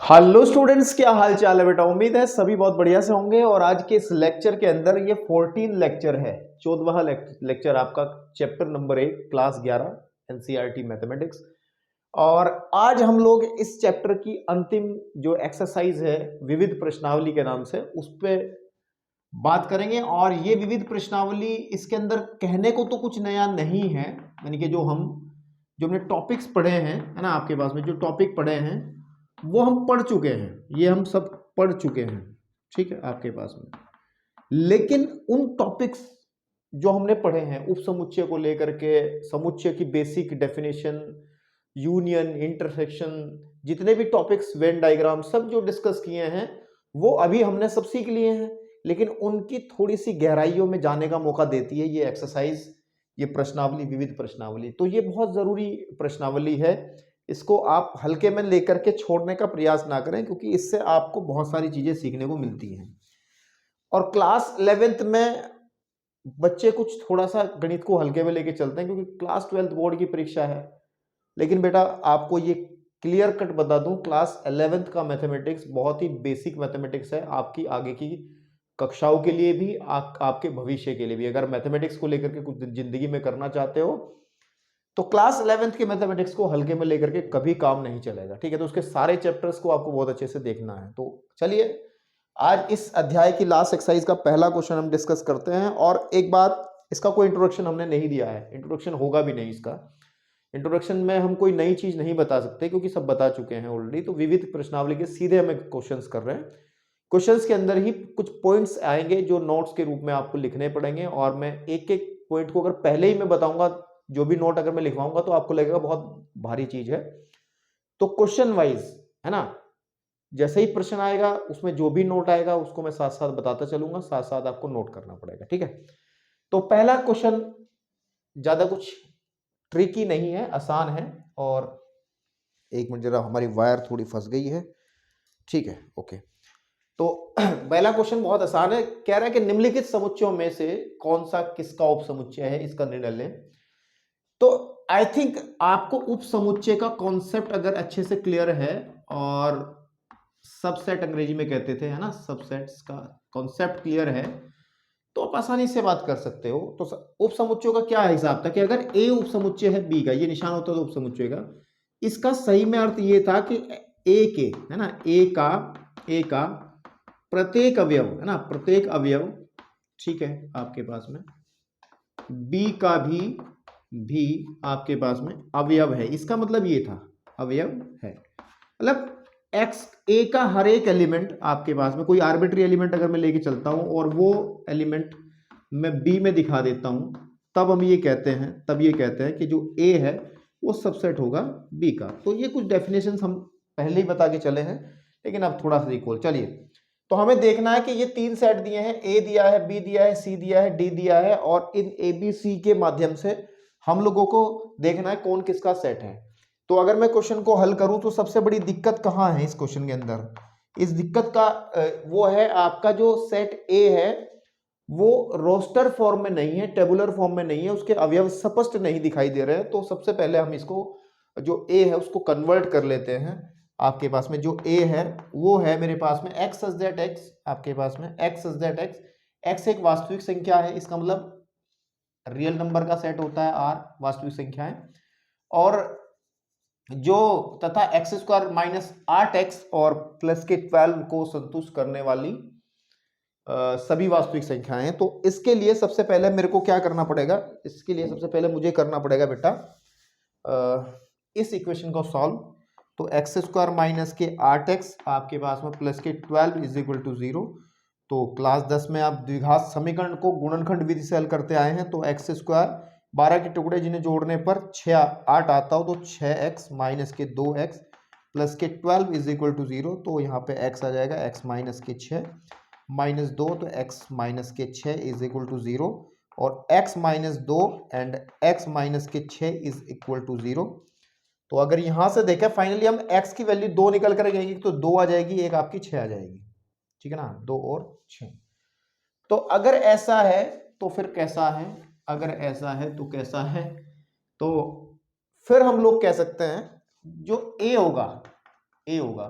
Hello students, क्या हाल चाल है बेटा। उम्मीद है सभी बहुत बढ़िया से होंगे। और आज के इस लेक्चर के अंदर ये 14 लेक्चर है, 14वां लेक्चर आपका, chapter number 1 class 11 NCERT mathematics. और आज हम लोग इस चैप्टर की अंतिम जो एक्सरसाइज है विविध प्रश्नावली के नाम से, उस पर बात करेंगे। और ये विविध प्रश्नावली, इसके अंदर कहने को तो कुछ नया नहीं है, यानी कि जो हमने टॉपिक्स पढ़े हैं, है ना, आपके पास में जो टॉपिक पढ़े हैं वो हम पढ़ चुके हैं, ये हम सब पढ़ चुके हैं, ठीक है, आपके पास में। लेकिन उन टॉपिक्स जो हमने पढ़े हैं, उपसमुच्चय को लेकर के, समुच्चय की बेसिक डेफिनेशन, यूनियन, इंटरसेक्शन, जितने भी टॉपिक्स, वेन डायग्राम, सब जो डिस्कस किए हैं वो अभी हमने सब सीख लिए हैं। लेकिन उनकी थोड़ी सी गहराइयों में जाने का मौका देती है ये एक्सरसाइज, ये प्रश्नावली, विविध प्रश्नावली। तो ये बहुत जरूरी प्रश्नावली है, इसको आप हल्के में लेकर के छोड़ने का प्रयास ना करें, क्योंकि इससे आपको बहुत सारी चीजें सीखने को मिलती हैं। और क्लास 11th में बच्चे कुछ थोड़ा सा गणित को हल्के में लेके चलते हैं, क्योंकि क्लास 12th बोर्ड की परीक्षा है। लेकिन बेटा आपको ये क्लियर कट बता दूं, क्लास 11th का मैथमेटिक्स बहुत ही बेसिक मैथमेटिक्स है, आपकी आगे की कक्षाओं के लिए भी, आपके भविष्य के लिए भी। अगर मैथमेटिक्स को लेकर के कुछ जिंदगी में करना चाहते हो तो क्लास 11th के मैथमेटिक्स को हल्के में लेकर के कभी काम नहीं चलेगा, ठीक है। तो उसके सारे चैप्टर्स को आपको बहुत अच्छे से देखना है। तो चलिए आज इस अध्याय की लास्ट एक्सरसाइज का पहला क्वेश्चन हम डिस्कस करते हैं। और एक बात, इसका कोई इंट्रोडक्शन हमने नहीं दिया है, इंट्रोडक्शन होगा भी नहीं इसका। इंट्रोडक्शन में हम कोई नई चीज नहीं बता सकते, क्योंकि सब बता चुके हैं ऑलरेडी। तो विविध प्रश्नावली के सीधे हमें क्वेश्चंस कर रहे हैं। क्वेश्चंस के अंदर ही कुछ पॉइंट्स आएंगे जो नोट्स के रूप में आपको लिखने पड़ेंगे, और मैं एक एक पॉइंट को अगर पहले ही मैं बताऊंगा, जो भी नोट अगर मैं लिखवाऊंगा, तो आपको लगेगा बहुत भारी चीज है। तो क्वेश्चन वाइज, है ना, जैसे ही प्रश्न आएगा उसमें जो भी नोट आएगा उसको मैं साथ साथ बताता चलूंगा, साथ साथ आपको नोट करना पड़ेगा, ठीक है। तो पहला क्वेश्चन ज्यादा कुछ ट्रिकी नहीं है, आसान है। और एक मिनट, जरा हमारी वायर थोड़ी फंस गई है, ठीक है, ओके। तो पहला क्वेश्चन बहुत आसान है, कह रहा है कि निम्नलिखित समुच्चयों में से कौन सा किसका उपसमुच्चय है, इसका निर्णय लें। तो आई थिंक आपको उपसमुच्चय का कॉन्सेप्ट अगर अच्छे से क्लियर है, और सबसेट अंग्रेजी में कहते थे, है ना, सबसेट्स का कॉन्सेप्ट क्लियर है, तो आप आसानी से बात कर सकते हो। तो उपसमुच्चयों का क्या हिसाब था कि अगर ए उपसमुच्चय है बी का, ये निशान होता है तो उपसमुच्चय का, इसका सही में अर्थ ये था कि ए के, है ना, ए का प्रत्येक अवयव, है ना, प्रत्येक अवयव, ठीक है, आपके पास में बी का भी आपके पास में अवयव है। इसका मतलब ये था अवयव है, मतलब एक्स, ए का हर एक एलिमेंट आपके पास में, कोई आर्बिट्री एलिमेंट अगर मैं लेके चलता हूं और वो एलिमेंट मैं बी में दिखा देता हूं, तब हम ये कहते हैं, तब ये कहते हैं कि जो ए है वो सबसेट होगा बी का। तो ये कुछ डेफिनेशंस हम पहले ही बता के चले हैं, लेकिन अब थोड़ा सा रिकॉल। चलिए, तो हमें देखना है कि ये तीन सेट दिए हैं, ए दिया है, बी दिया है, सी दिया है, डी दिया है, और इन ए बी सी के माध्यम से हम लोगों को देखना है कौन किसका सेट है। तो अगर मैं क्वेश्चन को हल करूं तो सबसे बड़ी दिक्कत कहां है इस क्वेश्चन के अंदर, इस दिक्कत का वो है आपका जो सेट ए है वो रोस्टर फॉर्म में नहीं है, टेबुलर फॉर्म में नहीं है, उसके अवयव स्पष्ट नहीं दिखाई दे रहे हैं। तो सबसे पहले हम इसको, जो ए है उसको कन्वर्ट कर लेते हैं। आपके पास में जो ए है वो है मेरे पास में एक्स सच दैट एक्स, आपके पास में x such that x, x एक वास्तविक संख्या है, इसका मतलब रियल नंबर का सेट होता है आर, वास्तविक संख्याएं। और जो तथा एक्स स्क्वायर माइनस 8x और प्लस के 12 को संतुष्ट करने वाली सभी वास्तविक संख्याएं हैं। तो इसके लिए सबसे पहले मेरे को क्या करना पड़ेगा, इसके लिए सबसे पहले मुझे करना पड़ेगा बेटा इस इक्वेशन को सॉल्व। तो एक्स स्क्वायर माइनस के 8x आपके पास में प्लस के 12 इज इक्वल टू 0। तो क्लास 10 में आप द्विघात समीकरण को गुणनखंड विधि से हल करते आए हैं। तो एक्स स्क्वायर 12 के टुकड़े जिन्हें जोड़ने पर 8 आता हो, तो 6x माइनस के 2x प्लस के 12 इज इक्वल टू 0। तो यहाँ पे x आ जाएगा, x माइनस के 6 माइनस 2, तो x माइनस के 6 इज इक्वल टू 0, और x minus 2 and x minus के 6 इज इक्वल टू 0। तो अगर यहां से देखें फाइनली हम x की वैल्यू 2 निकल कर जाएगी, तो 2 आ जाएगी, एक आपकी 6 आ जाएगी, ठीक है ना, 2 और 6। तो अगर ऐसा है तो फिर कैसा है, अगर ऐसा है तो कैसा है, तो फिर हम लोग कह सकते हैं जो ए होगा,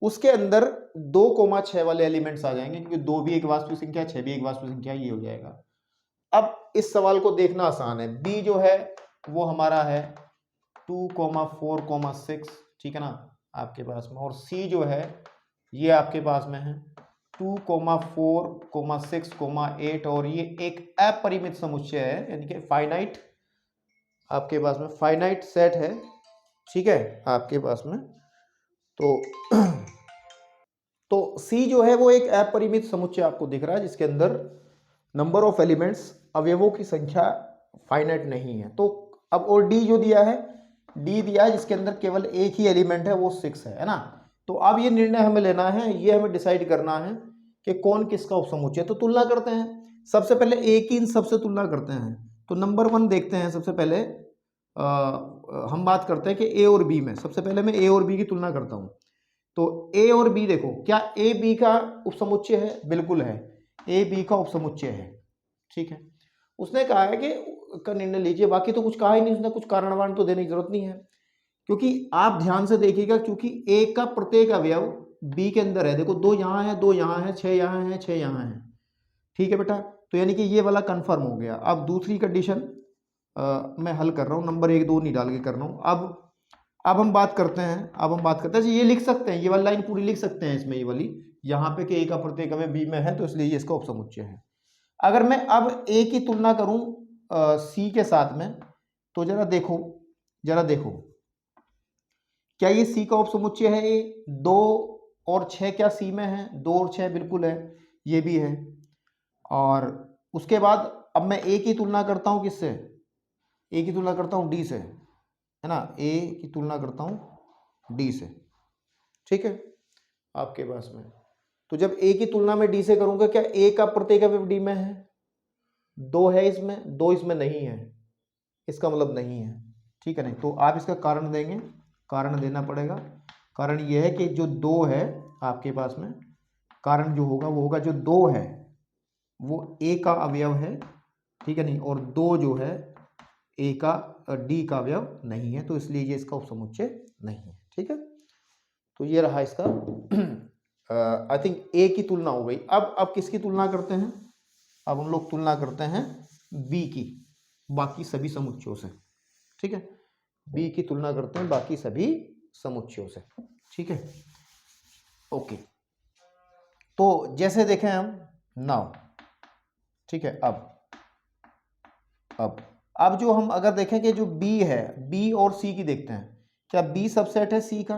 उसके अंदर 2,6 वाले एलिमेंट्स आ जाएंगे, क्योंकि 2 भी एक वास्तविक संख्या, 6 भी एक वास्तविक संख्या, ये हो जाएगा। अब इस सवाल को देखना आसान है। बी जो है वो हमारा है 2,4,6, ठीक है ना, आपके पास में। और सी जो है ये आपके पास में है 2,4,6,8, और ये एक अपरिमित समुच्चय है, यानी कि फाइनाइट, आपके पास में फाइनाइट सेट है, ठीक है, आपके पास में। तो सी जो है वो एक अपरिमित समुच्चय आपको दिख रहा है, जिसके अंदर नंबर ऑफ एलिमेंट्स, अवयवों की संख्या फाइनाइट नहीं है। तो अब और डी जो दिया है, डी दिया है जिसके अंदर केवल एक ही एलिमेंट है, वो 6 है ना। तो अब ये निर्णय हमें लेना है, ये हमें डिसाइड करना है कि कौन किसका उपसमुच्चय है। तो तुलना करते हैं। सबसे पहले ए की इन सबसे तुलना करते हैं। तो नंबर 1 देखते हैं। सबसे पहले हम बात करते हैं कि ए और बी में। सबसे पहले मैं ए और बी की तुलना करता हूं। तो ए और बी देखो, क्या ए बी का उपसमुच्चय है? बिल्कुल है, ए बी का उपसमुच्चय है, ठीक है। उसने कहा है कि का निर्णय लीजिए, बाकी तो कुछ कहा ही नहीं उसने, कुछ कारणवान तो देने की जरूरत नहीं है, क्योंकि आप ध्यान से देखिएगा, क्योंकि ए का प्रत्येक अवयव बी के अंदर है। देखो 2 यहाँ है, 2 यहाँ है, 6 यहाँ है, 6 यहाँ है, ठीक है बेटा। तो यानी कि ये वाला कंफर्म हो गया। अब दूसरी कंडीशन मैं हल कर रहा हूँ, नंबर 1 2 नहीं डाल के कर रहा हूँ। अब हम बात करते हैं, ये लिख सकते हैं, ये वाली लाइन पूरी लिख सकते हैं इसमें, ये वाली यहाँ पे कि ए का प्रत्येक अवयव बी में है, तो इसलिए ये इसका उपसमुच्चय है। अगर मैं अब ए की तुलना करूं सी के साथ में, तो जरा देखो क्या ये सी का उपसमुच्चय है? ए 2 और 6 क्या सी में है? 2 और 6 बिल्कुल है, ये भी है। और उसके बाद अब मैं ए की तुलना करता हूं किससे? ए की तुलना करता हूं डी से, है ना। ए की तुलना करता हूं डी से, ठीक है, आपके पास में। तो जब ए की तुलना में डी से करूंगा, क्या ए का प्रत्येक अवयव डी में है? 2 है इसमें, 2 इसमें नहीं है, इसका मतलब नहीं है, ठीक है। नहीं तो आप इसका कारण देंगे, कारण देना पड़ेगा। कारण यह है कि जो 2 है आपके पास में, कारण जो होगा वो होगा जो 2 है वो ए का अवयव है, ठीक है नहीं, और 2 जो है ए का डी का अवयव नहीं है, तो इसलिए ये इसका उपसमुच्चय नहीं है, ठीक है। तो ये रहा इसका आई थिंक ए की तुलना हो गई। अब किसकी तुलना करते हैं? अब हम लोग तुलना करते हैं बी की बाकी सभी समुच्चयों से, ठीक है। बी की तुलना करते हैं बाकी सभी समुच्चयों से, ठीक है, ओके। तो जैसे देखें हम नाउ, ठीक है। अब जो हम अगर देखें कि जो बी है, बी और सी की देखते हैं, क्या बी सबसेट है सी का?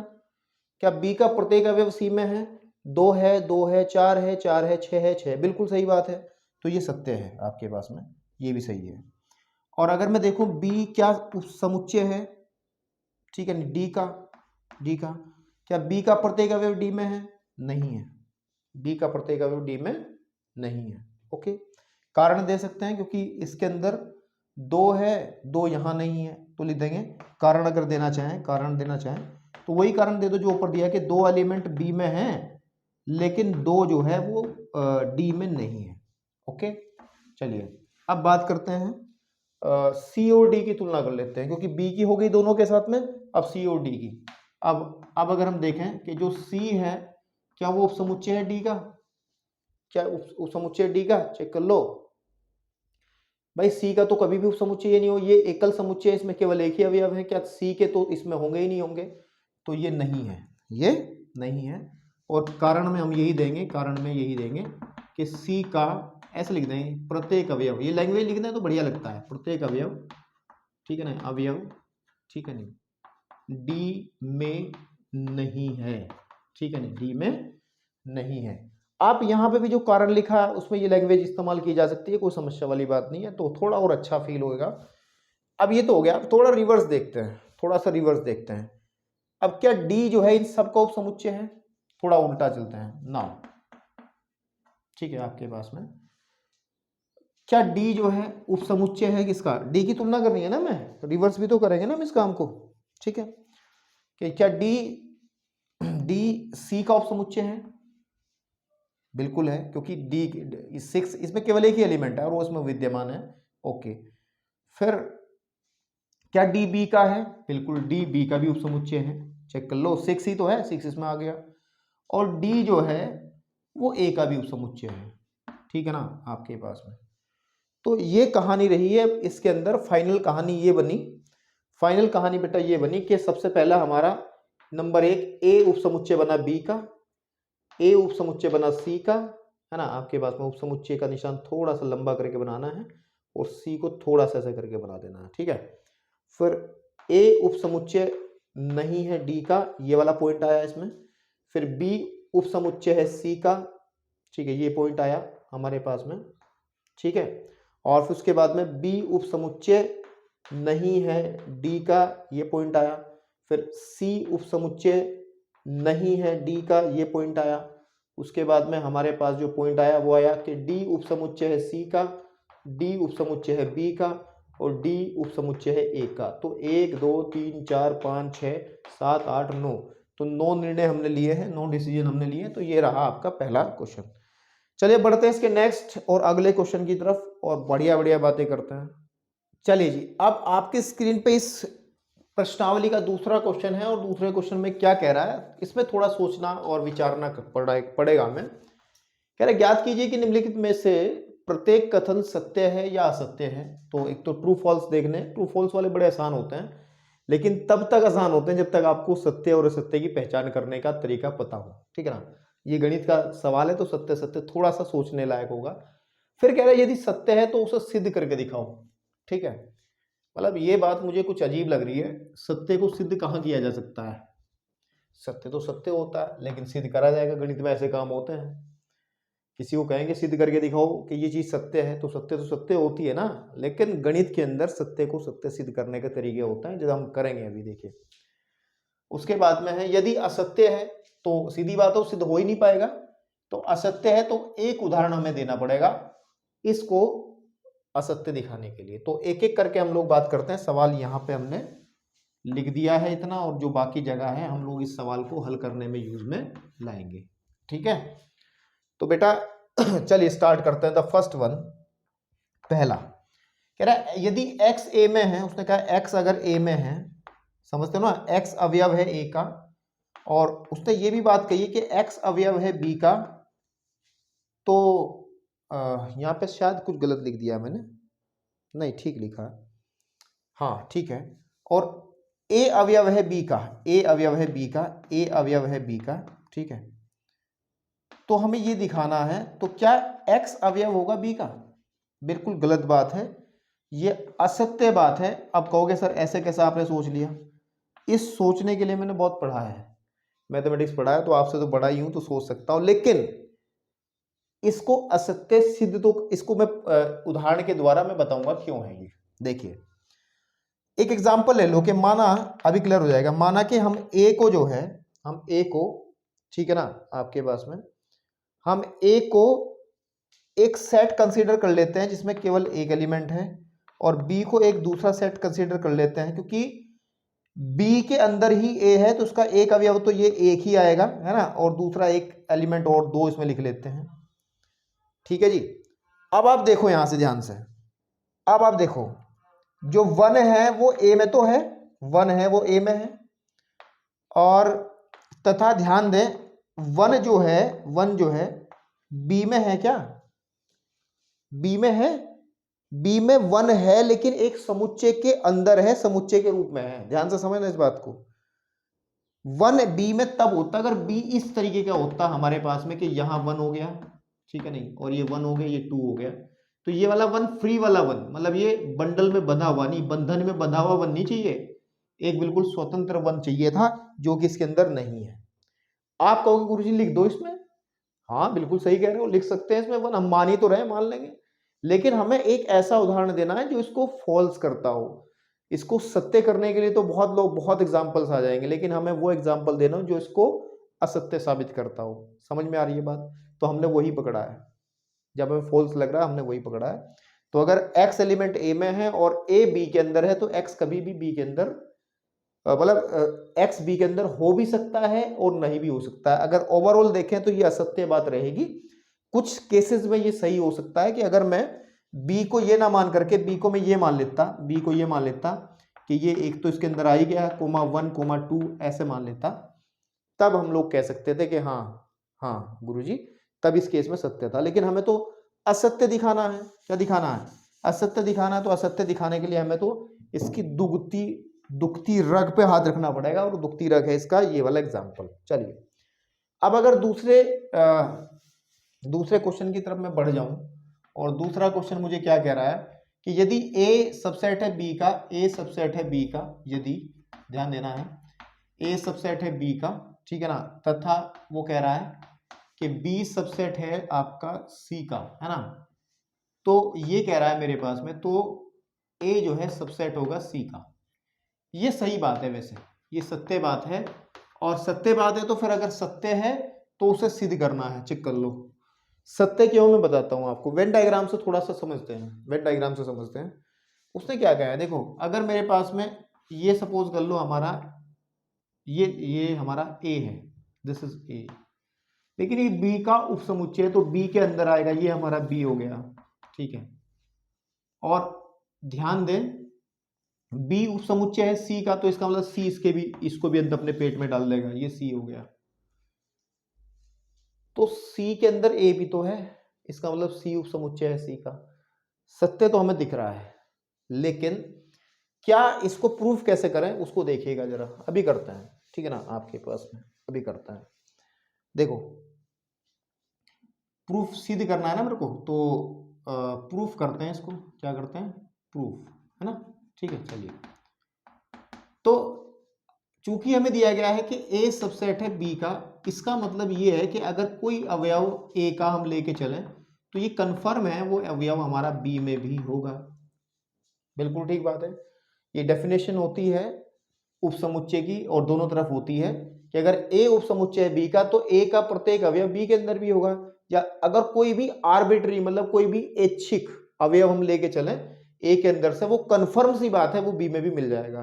क्या बी का प्रत्येक अवयव सी में है? 2 है, 2 है, 4 है, 4 है, 6 है, 6, बिल्कुल सही बात है। तो ये सत्य है आपके पास में, ये भी सही है। और अगर मैं देखूं बी क्या समुच्चय है, ठीक है, डी का क्या बी का प्रत्येक अवयव डी में है? नहीं है, बी का प्रत्येक अवयव डी में नहीं है, ओके। कारण दे सकते हैं, क्योंकि इसके अंदर 2 है, 2 यहां नहीं है, तो लिख देंगे कारण। अगर देना चाहें, कारण देना चाहें, तो वही कारण दे दो जो ऊपर दिया कि 2 एलिमेंट बी में हैं, लेकिन 2 जो है वो डी में नहीं है, ओके। चलिए अब बात करते हैं सी और डी की तुलना कर लेते हैं, क्योंकि बी की हो गई दोनों के साथ में, अब सी और डी की। अब अगर हम देखें कि जो सी है क्या वो उपसमुच्चय है डी का? क्या उपसमुच्चय डी का? चेक कर लो भाई। सी का तो कभी भी उपसमुच्चय नहीं हो, ये एकल समुच्चय, इसमें केवल एक ही अवयव है। क्या सी के तो इसमें होंगे ही नहीं होंगे, तो ये नहीं है, ये नहीं है। और कारण में हम यही देंगे, कारण में यही देंगे कि सी का ऐसे लिख देंगे प्रत्येक अवयव, ये लैंग्वेज लिखना है तो बढ़िया लगता है, प्रत्येक अवयव, ठीक है ना, अवयव, ठीक है नहीं, डी में नहीं है, ठीक है नहीं, डी में नहीं है। आप यहाँ पे भी जो कारण लिखा है उसमें ये लैंग्वेज इस्तेमाल की जा सकती है, कोई समस्या वाली बात नहीं है, तो थोड़ा और अच्छा फील होगा। अब ये तो हो गया, अब थोड़ा रिवर्स देखते हैं, थोड़ा सा रिवर्स देखते हैं। अब क्या डी जो है इन सबका उपसमुच्चय है? थोड़ा उल्टा चलते हैं नाउ, ठीक है, आपके पास में क्या डी जो है उपसमुच्चय है किसका? डी की तुलना करनी है ना, मैं रिवर्स भी तो करेंगे ना हम इस काम को, ठीक है। कि क्या डी सी का उपसमुच्चय है? बिल्कुल है, क्योंकि डी 6 इसमें केवल एक ही एलिमेंट है और वो इसमें विद्यमान है, ओके। फिर क्या डी बी का है? बिल्कुल डी बी का भी उपसमुच्चय है, चेक कर लो, 6 ही तो है, 6 इसमें आ गया। और डी जो है वो ए का भी उपसमुच्चय है, ठीक है ना आपके पास में। तो ये कहानी रही है इसके अंदर। फाइनल कहानी ये बनी, फाइनल कहानी बेटा ये बनी कि सबसे पहला हमारा नंबर 1 ए उपसमुच्चय बना बी का, ए उपसमुच्चय बना सी का, है ना आपके पास में। उपसमुच्चय का निशान थोड़ा सा लंबा करके बनाना है और सी को थोड़ा सा ऐसे करके बना देना है, ठीक है। फिर ए उपसमुच्चय नहीं है डी का, ये वाला पॉइंट आया इसमें। फिर बी उपसमुच्चय है सी का, ठीक है, ये पॉइंट आया हमारे पास में, ठीक है। और फिर उसके बाद में बी उपसमुच्चय नहीं है डी का, ये पॉइंट आया। फिर सी उपसमुच्चय नहीं है डी का, ये पॉइंट आया। उसके बाद में हमारे पास जो पॉइंट आया वो आया कि डी उपसमुच्चय है सी का, डी उपसमुच्चय है बी का और डी उपसमुच्चय है ए का। तो 1 2 3 4 5 6 7 8 9, तो 9 निर्णय हमने लिए हैं, 9 डिसीजन हमने लिए। तो ये रहा आपका पहला क्वेश्चन। चलिए बढ़ते हैं इसके नेक्स्ट और अगले क्वेश्चन की तरफ और बढ़िया बढ़िया बातें करते हैं। चलिए जी, अब आपकी स्क्रीन पे इस प्रश्नावली का दूसरा क्वेश्चन है और दूसरे क्वेश्चन में क्या कह रहा है, इसमें थोड़ा सोचना और विचारना पड़ेगा हमें। कह रहे ज्ञात कीजिए कि निम्नलिखित में से प्रत्येक कथन सत्य है या असत्य है। तो एक तो ट्रू फॉल्स देखने, ट्रू फॉल्स वाले बड़े आसान होते हैं, लेकिन तब तक आसान होते हैं जब तक आपको सत्य और असत्य की पहचान करने का तरीका पता हो, ठीक है ना। ये गणित का सवाल है तो सत्य सत्य थोड़ा सा सोचने लायक होगा। फिर कह रहे यदि सत्य है तो उसे सिद्ध करके दिखाओ, ठीक है। मतलब ये बात मुझे कुछ अजीब लग रही है, सत्य को सिद्ध कहाँ किया जा सकता है। सत्य तो सत्य होता है लेकिन सिद्ध करा जाएगा, गणित में ऐसे काम होते हैं। किसी को कहेंगे सिद्ध करके दिखाओ कि ये चीज सत्य है, तो सत्य होती है ना, लेकिन गणित के अंदर सत्य को सत्य सिद्ध करने के तरीके होते हैं जो हम करेंगे अभी, देखिए। उसके बाद में है यदि असत्य है तो सीधी बात हो सिद्ध हो ही नहीं पाएगा। तो असत्य है तो एक उदाहरण हमें देना पड़ेगा इसको असत्य दिखाने के लिए। तो एक एक करके हम लोग बात करते हैं। सवाल यहाँ पे हमने लिख दिया है इतना, और जो बाकी जगह है हम लोग इस सवाल को हल करने में यूज में लाएंगे, ठीक है। तो बेटा चलिए स्टार्ट करते हैं। द फर्स्ट वन, पहला कह रहा है यदि x a में है, उसने कहा x अगर a में है, समझते हो ना, x अवयव है a का, और उसने ये भी बात कही कि x अवयव है b का। तो यहाँ पे शायद कुछ गलत लिख दिया मैंने, नहीं ठीक लिखा, हाँ ठीक है। और a अवयव है b का, a अवयव है b का, a अवयव है b का, ठीक है। तो हमें ये दिखाना है, तो क्या x अवयव होगा b का? बिल्कुल गलत बात है, ये असत्य बात है। अब कहोगे सर ऐसे कैसे आपने सोच लिया? इस सोचने के लिए मैंने बहुत पढ़ा है, मैथमेटिक्स पढ़ा है, तो आपसे तो बड़ा ही हूं तो सोच सकता हूं, लेकिन इसको असत्य सिद्ध तो इसको मैं उदाहरण के द्वारा मैं बताऊंगा क्यों है ये। देखिए एक एग्जांपल ले लो कि माना, अभी क्लियर हो जाएगा, माना कि हम a को जो है, हम a को, ठीक है ना आपके पास में, हम a को एक सेट कंसीडर कर लेते हैं जिसमें केवल एक एलिमेंट है, और b को एक दूसरा सेट कंसीडर कर लेते हैं, क्योंकि b के अंदर ही a है तो उसका एक अवयव तो ये एक ही आएगा, है ना, और दूसरा एक एलिमेंट और दो इसमें लिख लेते हैं, ठीक है जी। अब आप देखो यहां से ध्यान से, अब आप देखो जो 1 है वो a में तो है, 1 है वो a में है, और तथा ध्यान दें 1 जो है b में है क्या? b में है, b में 1 है लेकिन एक समुच्चय के अंदर है, समुच्चय के रूप में है। ध्यान से समझना इस बात को। 1 b में तब होता अगर b इस तरीके का होता हमारे पास में कि यहां 1 हो गया, ठीक है नहीं, और ये 1 हो गया, ये 2 हो गया, तो ये वाला 1 फ्री वाला 1, मतलब ये बंडल में बंधा हुआ नहीं, बंधन में बंधा हुआ 1 नहीं चाहिए, एक बिल्कुल स्वतंत्र 1 चाहिए था जो कि इसके अंदर नहीं है। आप कहोगे गुरुजी लिख दो इसमें, हाँ बिल्कुल सही कह रहे हो, लिख सकते हैं इसमें 1, हम मान ही तो रहे, मान लेंगे, लेकिन हमें एक ऐसा उदाहरण देना है जो इसको फॉल्स करता हो। इसको सत्य करने के लिए तो बहुत लोग, बहुत एग्जांपल्स आ जाएंगे, लेकिन हमें वो एग्जांपल देना जो इसको असत्य साबित करता हो। समझ में आ रही है बात? तो हमने वही पकड़ा है, जब हमें फॉल्स लग रहा है हमने वही पकड़ा है। तो अगर x एलिमेंट a में है और a b के अंदर है, तो x कभी भी b के अंदर, मतलब x b के अंदर हो भी सकता है और नहीं भी हो सकता है। अगर ओवरऑल देखें तो ये असत्य बात रहेगी। कुछ केसेस में ये सही हो सकता है कि अगर मैं b को ये ना मान करके, b को मैं ये मान लेता, b को ये मान लेता कि ये एक तो इसके अंदर आ ही गया, कोमा 1 कोमा 2 ऐसे मान लेता, तब हम लोग कह सकते थे कि हाँ हाँ गुरुजी तब इस केस में सत्य था। लेकिन हमें तो असत्य दिखाना है। क्या दिखाना है? असत्य दिखाना है। तो असत्य दिखाने के लिए हमें तो इसकी दुखती रग पे हाथ रखना पड़ेगा, और दुखती रग है इसका ये वाला एग्जाम्पल। चलिए अब अगर दूसरे क्वेश्चन की तरफ मैं बढ़ जाऊं, और दूसरा क्वेश्चन मुझे क्या कह रहा है कि यदि ए सबसेट है बी का, ए सबसेट है बी का, यदि ध्यान देना है ए सबसेट है बी का, ठीक है ना, तथा वो कह रहा है कि बी सबसेट है आपका सी का, है ना, तो ये कह रहा है मेरे पास में, तो ए जो है सबसेट होगा सी का। ये सही बात है, वैसे ये सत्य बात है, और सत्य बात है तो फिर अगर सत्य है तो उसे सिद्ध करना है। चेक कर लो सत्य क्यों, मैं बताता हूं आपको। वेन डायग्राम से थोड़ा सा समझते हैं, वेन डायग्राम से समझते हैं। उसने क्या कहा है, देखो अगर मेरे पास में ये सपोज कर लो हमारा ये हमारा ए है, दिस इज ए, लेकिन ये बी का उपसमुच्चय है, तो बी के अंदर आएगा, ये हमारा बी हो गया, ठीक है। और ध्यान दें बी उपसमुच्चय है सी का, तो इसका मतलब सी इसको भी अंदर अपने पेट में डाल देगा, ये सी हो गया। तो सी के अंदर ए भी तो है, इसका मतलब सी उपसमुच्चय है सी का। सत्य तो हमें दिख रहा है, लेकिन क्या इसको प्रूफ कैसे करें उसको देखिएगा जरा, अभी करते हैं, ठीक है ना, आपके पास में अभी करते हैं। देखो प्रूफ सिद्ध करना है ना मेरे को, तो प्रूफ करते हैं इसको, क्या करते हैं, प्रूफ, है ना, ठीक है। चलिए तो चूंकि हमें दिया गया है कि ए सबसेट है बी का, इसका मतलब ये है कि अगर कोई अवयव ए का हम लेके चलें तो ये कंफर्म है वो अवयव हमारा बी में भी होगा। बिल्कुल ठीक बात है। ये डेफिनेशन होती है उपसमुच्चय की, और दोनों तरफ होती है कि अगर ए उपसमुच्चय है बी का तो ए का प्रत्येक अवयव बी के अंदर भी होगा। या अगर कोई भी आर्बिट्री मतलब कोई भी ऐच्छिक अवयव हम लेके चलें ए के अंदर से, वो कंफर्म सी बात है वो बी में भी मिल जाएगा।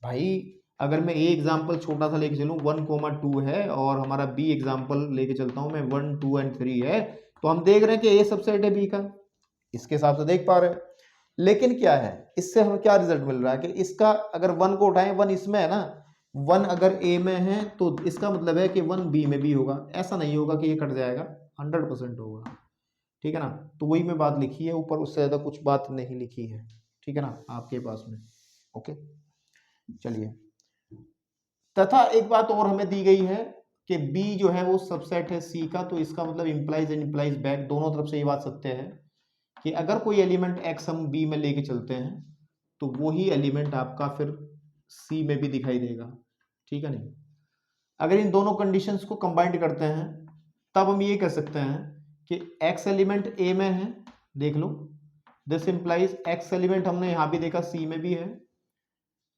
भाई अगर मैं ए एग्जाम्पल छोटा सा लेके चलूं 1,2 है, और हमारा बी एग्जाम्पल लेके चलता हूं मैं 1, 2 एंड 3 है, तो हम देख रहे हैं कि ए सबसेट है बी का, इसके हिसाब से देख पा रहे हैं। लेकिन क्या है इससे हमें क्या रिजल्ट मिल रहा है कि इसका अगर 1 को उठाएं, 1 इसमें है ना, 1 अगर ए में है तो इसका मतलब है कि 1 बी में भी होगा। ऐसा नहीं होगा कि ये कट जाएगा, 100% होगा, ठीक है ना। तो वही मैं बात लिखी है ऊपर, उससे ज्यादा कुछ बात नहीं लिखी है, ठीक है ना, आपके पास में। ओके चलिए, तथा एक बात और हमें दी गई है कि B जो है वो सबसेट है C का, तो इसका मतलब इंप्लाइज एंड इंप्लाइज बैक, दोनों तरफ से ये बात सत्य है कि अगर कोई एलिमेंट X हम B में लेके चलते हैं तो वही एलिमेंट आपका फिर C में भी दिखाई देगा, ठीक है नहीं। अगर इन दोनों कंडीशंस को कंबाइंड करते हैं तब हम ये कह सकते हैं कि X एलिमेंट A में है, देख लो, दिस इंप्लाइज X एलिमेंट हमने यहां भी देखा C में भी है,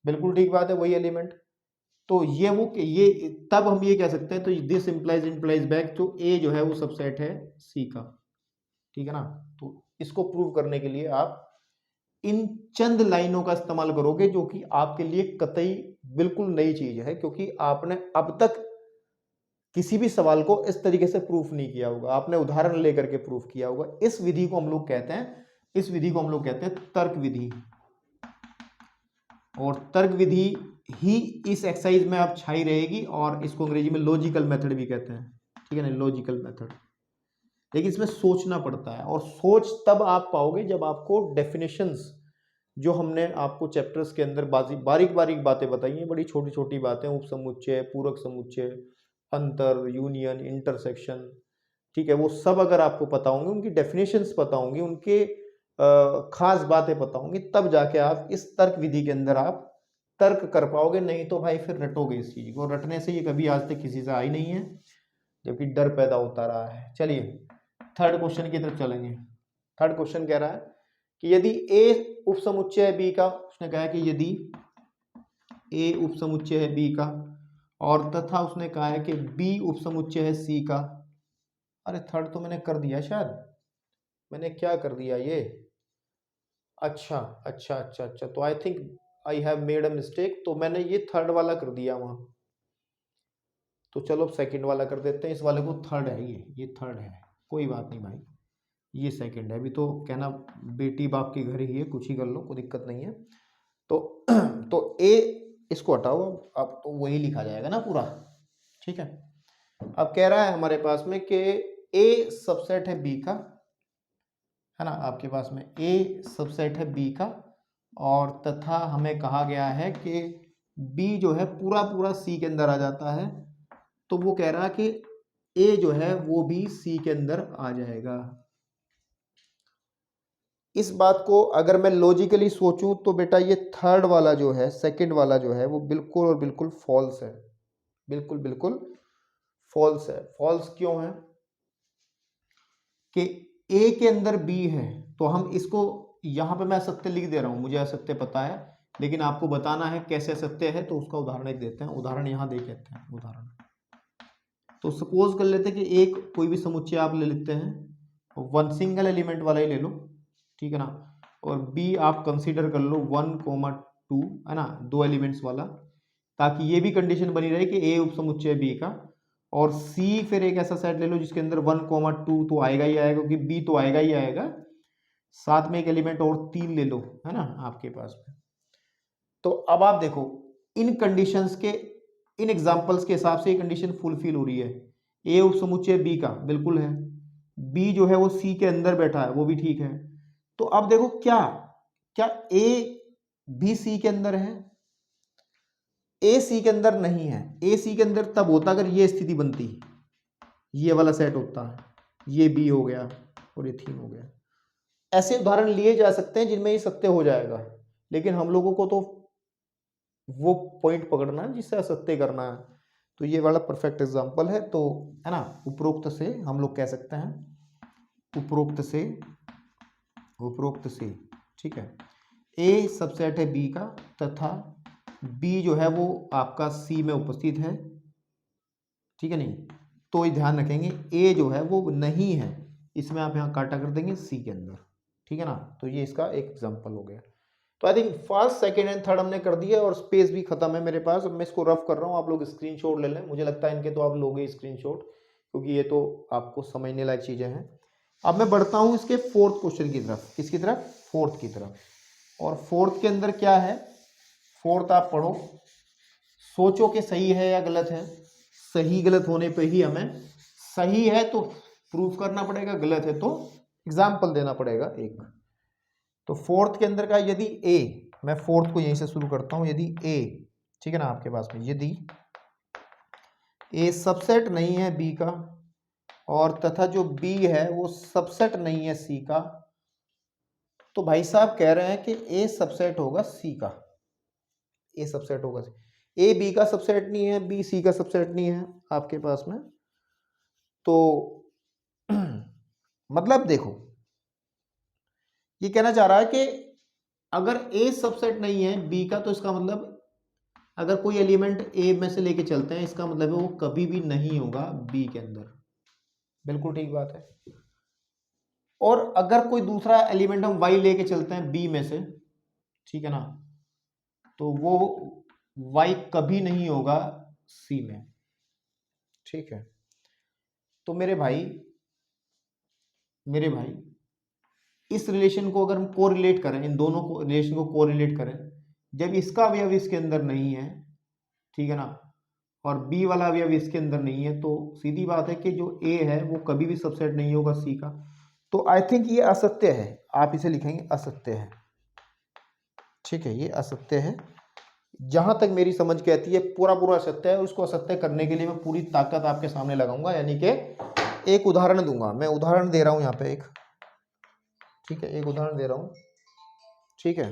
बिल्कुल ठीक बात है, वही एलिमेंट। तो ये तब हम ये कह सकते हैं, तो दिस इंप्लाइज बैक, तो ए जो है वो सबसेट है सी का, ठीक है ना। तो इसको प्रूव करने के लिए आप इन चंद लाइनों का इस्तेमाल करोगे, जो कि आपके लिए कतई बिल्कुल नई चीज है, क्योंकि आपने अब तक किसी भी सवाल को इस तरीके से प्रूफ नहीं किया होगा, आपने उदाहरण लेकर के प्रूफ किया होगा। इस विधि को हम लोग कहते हैं तर्क विधि, और तर्क विधि ही इस एक्सरसाइज में आप छाई रहेगी, और इसको अंग्रेजी में लॉजिकल मेथड भी कहते हैं, ठीक है ना, लॉजिकल मेथड। लेकिन इसमें सोचना पड़ता है, और सोच तब आप पाओगे जब आपको डेफिनेशंस जो हमने आपको चैप्टर्स के अंदर बारीक बारीक बातें बताई हैं, बड़ी छोटी छोटी बातें, उपसमुच्चय, पूरक समुच्चय, अंतर, यूनियन, इंटरसेक्शन, ठीक है, वो सब अगर आपको पता होंगे, उनकी डेफिनेशंस पता होंगी, उनके खास बातें पता होंगी, तब जाके आप इस तर्क विधि के अंदर आप तर्क कर पाओगे। नहीं तो भाई फिर रटोगे इस चीज को, रटने से ये कभी आज तक किसी से आई नहीं है, जबकि डर पैदा होता रहा है। चलिए थर्ड क्वेश्चन की तरफ चलेंगे। थर्ड क्वेश्चन कह रहा है कि यदि ए उपसमुच्चय है बी का, उसने कहा है कि यदि ए उपसमुच्चय है बी का, और तथा उसने कहा है कि बी उपसमुच्चय है सी का। अरे थर्ड तो मैंने कर दिया, शायद मैंने क्या कर दिया ये, अच्छा अच्छा अच्छा अच्छा, तो I think I have made a mistake, तो मैंने ये थर्ड वाला कर दिया वहां। तो चलो अब सेकंड वाला कर देते हैं, इस वाले को थर्ड है, ये थर्ड है, कोई बात नहीं भाई, ये सेकंड है। अभी तो कहना बेटी बाप की घर ही है, कुछ ही कर लो, कोई दिक्कत नहीं है। तो तो ए इसको हटाओ, अब तो वही लिखा जाएगा ना पूरा, ठीक है। अब कह रहा है हमारे पास में कि ए सबसेट है बी का, है ना, आपके पास में ए सबसेट है बी का, और तथा हमें कहा गया है कि बी जो है पूरा पूरा सी के अंदर आ जाता है, तो वो कह रहा है कि ए जो है वो भी सी के अंदर आ जाएगा। इस बात को अगर मैं लॉजिकली सोचूं तो बेटा ये थर्ड वाला जो है, सेकंड वाला जो है, वो बिल्कुल और बिल्कुल फॉल्स है, बिल्कुल बिल्कुल फॉल्स है। फॉल्स क्यों है कि ए के अंदर बी है, तो हम इसको यहां पे मैं असत्य लिख दे रहा हूं, मुझे असत्य पता है, लेकिन आपको बताना है कैसे असत्य है, तो उसका उदाहरण एक देते हैं। उदाहरण यहां दे कहते हैं उदाहरण। तो सपोज कर लेते हैं कि एक कोई भी समुच्चय आप ले लेते हैं, वन सिंगल एलिमेंट वाला ही ले लो, ठीक है ना, और बी आप कंसीडर कर लो 1,2, है ना, दो एलिमेंट्स वाला, ताकि ये भी कंडीशन बनी रहे कि ए उप समुच्चय बी का, और सी फिर एक ऐसा सेट ले लो जिसके अंदर 1,2 तो आएगा ही आएगा, क्योंकि बी तो आएगा ही आएगा, साथ में एक एलिमेंट और 3 ले लो, है ना आपके पास में। तो अब आप देखो इन कंडीशंस के, इन एग्जांपल्स के हिसाब से ये कंडीशन फुलफिल हो रही है। ए उप समुच्चय बी का बिल्कुल है, बी जो है वो सी के अंदर बैठा है, वो भी ठीक है। तो अब देखो क्या क्या ए बी सी के अंदर है? ए सी के अंदर नहीं है। ए सी के अंदर तब होता अगर ये स्थिति बनती, ये वाला सेट होता है, ये बी हो गया और ये 3 हो गया। ऐसे उदाहरण लिए जा सकते हैं जिनमें ये सत्य हो जाएगा, लेकिन हम लोगों को तो वो पॉइंट पकड़ना है जिससे असत्य करना है। तो ये वाला परफेक्ट एग्जांपल है, तो है ना, उपरोक्त से हम लोग कह सकते हैं, उपरोक्त से, उपरोक्त से, ठीक है, ए सबसेट है बी का तथा बी जो है वो आपका सी में उपस्थित है, ठीक है नहीं, तो ये ध्यान रखेंगे ए जो है वो नहीं है, इसमें आप यहाँ काटा कर देंगे सी के अंदर, ठीक है ना। तो ये इसका एक एग्जांपल हो गया। तो I think first second and third हमने कर दिया और स्पेस भी खत्म है मेरे पास। अब मैं इसको रफ कर रहा हूँ, आप लोग स्क्रीनशॉट ले लें, मुझे लगता है इनके तो आप लोगे स्क्रीनशॉट, क्योंकि ये तो आपको समझने लायक चीजें हैं। अब मैं बढ़ता हूँ इसके फोर्थ क्वेश्चन की तरफ। किसकी तरफ? फोर्थ की तरफ। और फोर्थ के अंदर क्या है? फोर्थ आप पढ़ो, सोचो कि सही है या गलत है। सही गलत होने पे ही हमें, सही है तो प्रूफ करना पड़ेगा, गलत है तो एग्जाम्पल देना पड़ेगा एक। तो फोर्थ के अंदर का यदि ए, मैं फोर्थ को यहीं से शुरू करता हूं, यदि ए, ठीक है ना आपके पास में, यदि ए सबसेट नहीं है बी का और तथा जो बी है वो सबसेट नहीं है सी का, तो भाई साहब कह रहे हैं कि ए सबसेट होगा सी का। ए सबसेट होगा, ए बी का सबसेट नहीं है, बी सी का सबसेट नहीं है आपके पास में। तो मतलब देखो ये कहना चाह रहा है कि अगर ए सबसेट नहीं है बी का, तो इसका मतलब अगर कोई एलिमेंट ए में से लेके चलते हैं, इसका मतलब है वो कभी भी नहीं होगा बी के अंदर। बिल्कुल ठीक बात है। और अगर कोई दूसरा एलिमेंट हम वाई लेके चलते हैं बी में से, ठीक है ना, तो वो वाई कभी नहीं होगा सी में, ठीक है। तो मेरे भाई, मेरे भाई इस रिलेशन को अगर हम कोरिलेट करें, इन दोनों को रिलेशन को कोरिलेट करें, जब इसका अवयव इसके अंदर नहीं है, ठीक है ना, और बी वाला अवयव इसके अंदर नहीं है, तो सीधी बात है कि जो ए है वो कभी भी सबसेट नहीं होगा सी का। तो आई थिंक ये असत्य है, आप इसे लिखेंगे असत्य है, ठीक है, ये असत्य है। जहां तक मेरी समझ कहती है पूरा पूरा असत्य है। उसको असत्य करने के लिए मैं पूरी ताकत आपके सामने लगाऊंगा, यानी कि एक उदाहरण दूंगा। मैं उदाहरण दे रहा हूं यहाँ पे एक, ठीक है, एक उदाहरण दे रहा हूं, ठीक है।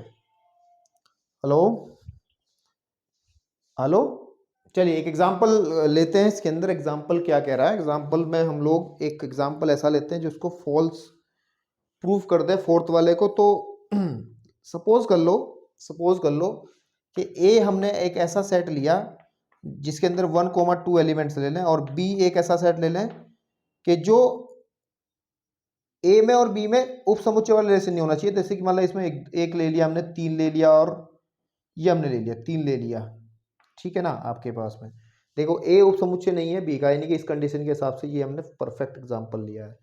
हेलो हेलो, चलिए एक एग्जांपल लेते हैं। इसके अंदर एग्जांपल क्या कह रहा है? एग्जांपल में हम लोग एक एग्जांपल ऐसा लेते हैं जिसको फॉल्स प्रूफ कर दे फोर्थ वाले को। तो सपोज कर लो, सपोज कर लो कि ए हमने एक ऐसा सेट लिया जिसके अंदर 1,2 एलिमेंट्स ले लें, और बी एक ऐसा सेट ले लें कि जो ए में और बी में उप समुच्चय वाला रिलेशन नहीं होना चाहिए। जैसे कि मान लो इसमें एक ले लिया हमने, 3 ले लिया, और ये हमने ले लिया, 3 ले लिया, ठीक है ना आपके पास में। देखो ए उप समुच्चय नहीं है बी का, यानी कि इस कंडीशन के हिसाब से ये हमने परफेक्ट एग्जांपल लिया है।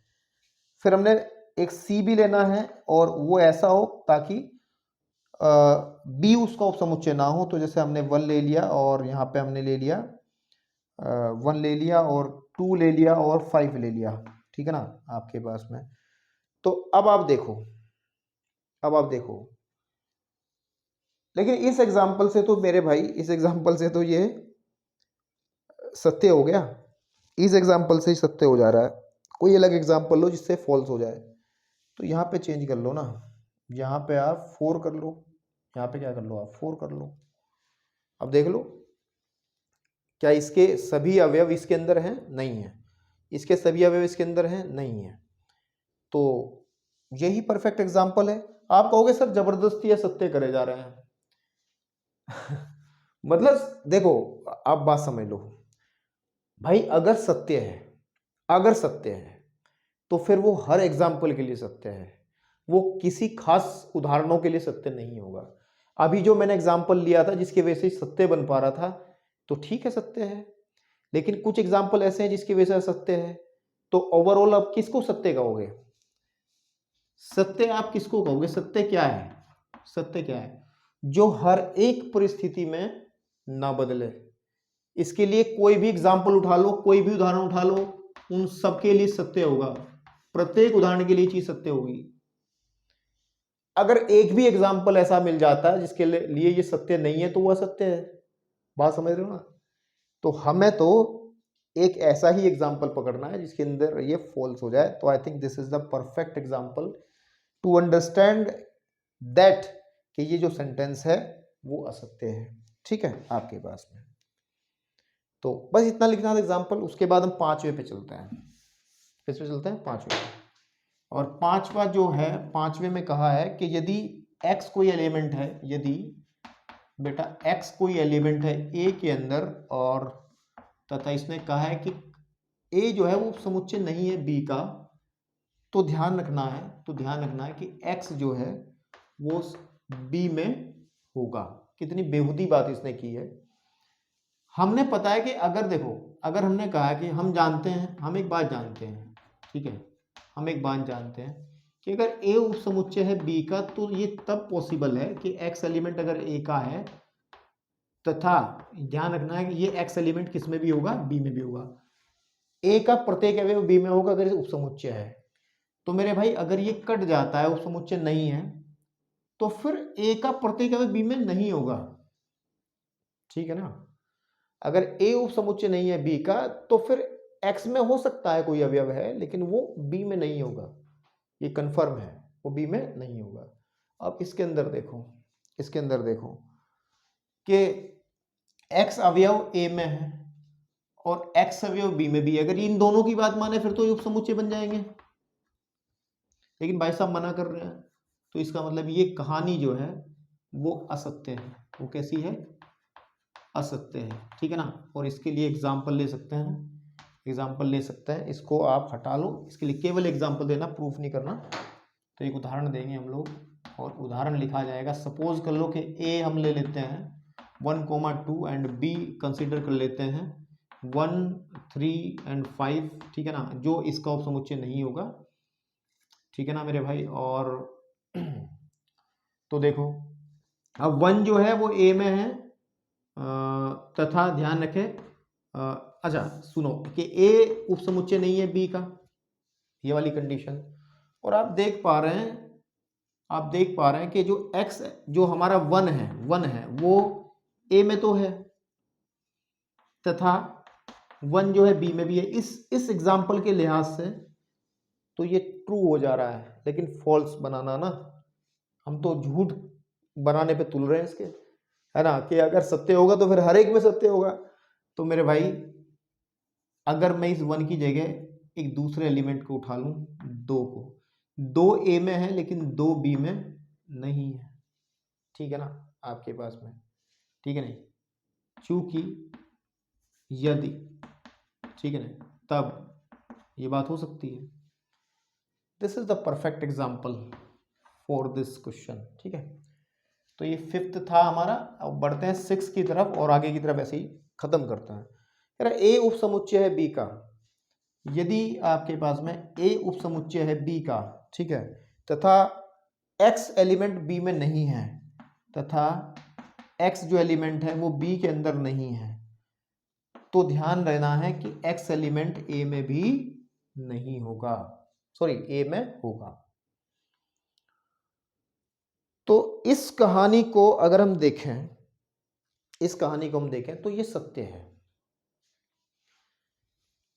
फिर हमने एक सी भी लेना है और वो ऐसा हो ताकि बी उसका उप समुच्चय ना हो। तो जैसे हमने 1 ले लिया और यहाँ पे हमने ले लिया 1 ले लिया और 2 ले लिया और 5 ले लिया, ठीक है ना आपके पास में। तो अब आप देखो, लेकिन इस एग्जाम्पल से तो मेरे भाई, इस एग्जाम्पल से तो ये सत्य हो गया, इस एग्जाम्पल से ही सत्य हो जा रहा है। कोई अलग एग्जाम्पल लो जिससे फॉल्स हो जाए। तो यहाँ पे चेंज कर लो ना, यहाँ पे आप 4 कर लो, यहाँ पे क्या कर लो आप 4 कर लो। अब देख लो क्या इसके सभी अवयव इसके अंदर हैं? नहीं है। इसके सभी अवयव इसके अंदर हैं? नहीं है। तो यही परफेक्ट एग्जाम्पल है। आप कहोगे सर जबरदस्ती या सत्य करे जा रहे हैं मतलब देखो, आप बात समझ लो भाई, अगर सत्य है तो फिर वो हर एग्जाम्पल के लिए सत्य है, वो किसी खास उदाहरणों के लिए सत्य नहीं होगा। अभी जो मैंने एग्जाम्पल लिया था जिसकी वजह से सत्य बन पा रहा था, तो ठीक है सत्य है। लेकिन कुछ एग्जाम्पल ऐसे हैं जिसकी वजह से सत्य है। तो ओवरऑल आप किसको सत्य कहोगे? सत्य आप किसको कहोगे? सत्य क्या है? सत्य क्या है? जो हर एक परिस्थिति में ना बदले। इसके लिए कोई भी एग्जाम्पल उठा लो, कोई भी उदाहरण उठा लो, उन सबके लिए सत्य होगा। प्रत्येक उदाहरण के लिए चीज सत्य होगी। अगर एक भी एग्जाम्पल ऐसा मिल जाता है जिसके लिए ये सत्य नहीं है, तो वह सत्य है। बात समझ रहे हो ना? तो हमें तो एक ऐसा ही एग्जाम्पल पकड़ना है जिसके अंदर ये फॉल्स हो जाए। तो I think this is the perfect example to understand that कि ये जो सेंटेंस है वो असत्य है। ठीक है आपके पास में। तो बस इतना लिखना था एग्जाम्पल। उसके बाद हम 5वें पे चलते हैं। किस पे चलते हैं? 5वें। और 5वां जो है, 5वें में कहा है कि यदि x कोई एलिमेंट है, यदि बेटा x कोई एलिमेंट है a के अंदर, और तथा इसने कहा है कि a जो है वो समुच्चय नहीं है b का, तो ध्यान रखना है कि x जो है वो b में होगा। कितनी बेहुदी बात इसने की है। हमने पता है कि अगर देखो, अगर हमने कहा कि हम जानते हैं, हम एक बात जानते हैं, ठीक है, हम एक बात जानते हैं कि अगर a उप समुच्चय है b का, तो ये तब पॉसिबल है कि x एलिमेंट अगर a का है, तथा ध्यान रखना है कि ये x एलिमेंट किस में भी होगा? b में भी होगा। a का प्रत्येक अवयव b में होगा अगर उप समुच्चय है। तो मेरे भाई अगर ये कट जाता है, उप समुच्चय नहीं है, तो फिर a का प्रत्येक अवयव b में नहीं होगा। ठीक है ना? अगर a उप समुच्चय नहीं है b का, तो फिर x में हो सकता है कोई अवयव है, लेकिन वो b में नहीं होगा। ये कंफर्म है, वो b में नहीं होगा। अब इसके अंदर देखो कि x अवयव a में है और x अवयव b में भी है। अगर इन दोनों की बात माने फिर तो ये उप समुच्चय बन जाएंगे, लेकिन भाई साहब मना कर रहे हैं। तो इसका मतलब ये कहानी जो है वो असत्य है। वो कैसी है? असत्य है। ठीक है ना? और इसके लिए एग्जाम्पल ले सकते हैं, इसको आप हटा लो। इसके लिए केवल एग्जाम्पल देना, प्रूफ नहीं करना। तो एक उदाहरण देंगे हम लोग और उदाहरण लिखा जाएगा। सपोज कर लो कि ए हम ले लेते हैं 1,2 एंड बी कंसिडर कर लेते हैं 1, 3 एंड 5। ठीक है ना? जो इसका उप समुच्चय नहीं होगा। ठीक है ना मेरे भाई? और तो देखो, अब 1 जो है वो ए में है, तथा ध्यान रखें, अच्छा सुनो कि ए उप समुच्चय नहीं है बी का, ये वाली कंडीशन। और आप देख पा रहे हैं कि जो x जो हमारा 1 है वो a में तो है, तथा 1 जो है b में भी है। इस एग्जाम्पल के लिहाज से तो ये ट्रू हो जा रहा है, लेकिन फॉल्स बनाना ना, हम तो झूठ बनाने पे तुल रहे हैं इसके, है ना? कि अगर सत्य होगा तो फिर हर एक में सत्य होगा। तो मेरे भाई अगर मैं इस 1 की जगह एक दूसरे एलिमेंट को उठा लूं, 2 को, 2 a में है लेकिन 2 b में नहीं है। ठीक है ना आपके पास में? ठीक है नहीं? चूंकि यदि, ठीक है ना, तब ये बात हो सकती है। This is the perfect example for this question. ठीक है? तो ये 5th था हमारा। अब बढ़ते हैं 6 की तरफ और आगे की तरफ ऐसे ही खत्म करते हैं। ए उप समुच्चय है बी का, यदि आपके पास में ए उप समुच्चय है बी का, ठीक है, तथा x एलिमेंट बी में नहीं है, तथा x जो एलिमेंट है वो बी के अंदर नहीं है, तो ध्यान रहना है कि x एलिमेंट ए में भी नहीं होगा, सॉरी ए में होगा। तो इस कहानी को अगर हम देखें, इस कहानी को हम देखें तो ये सत्य है।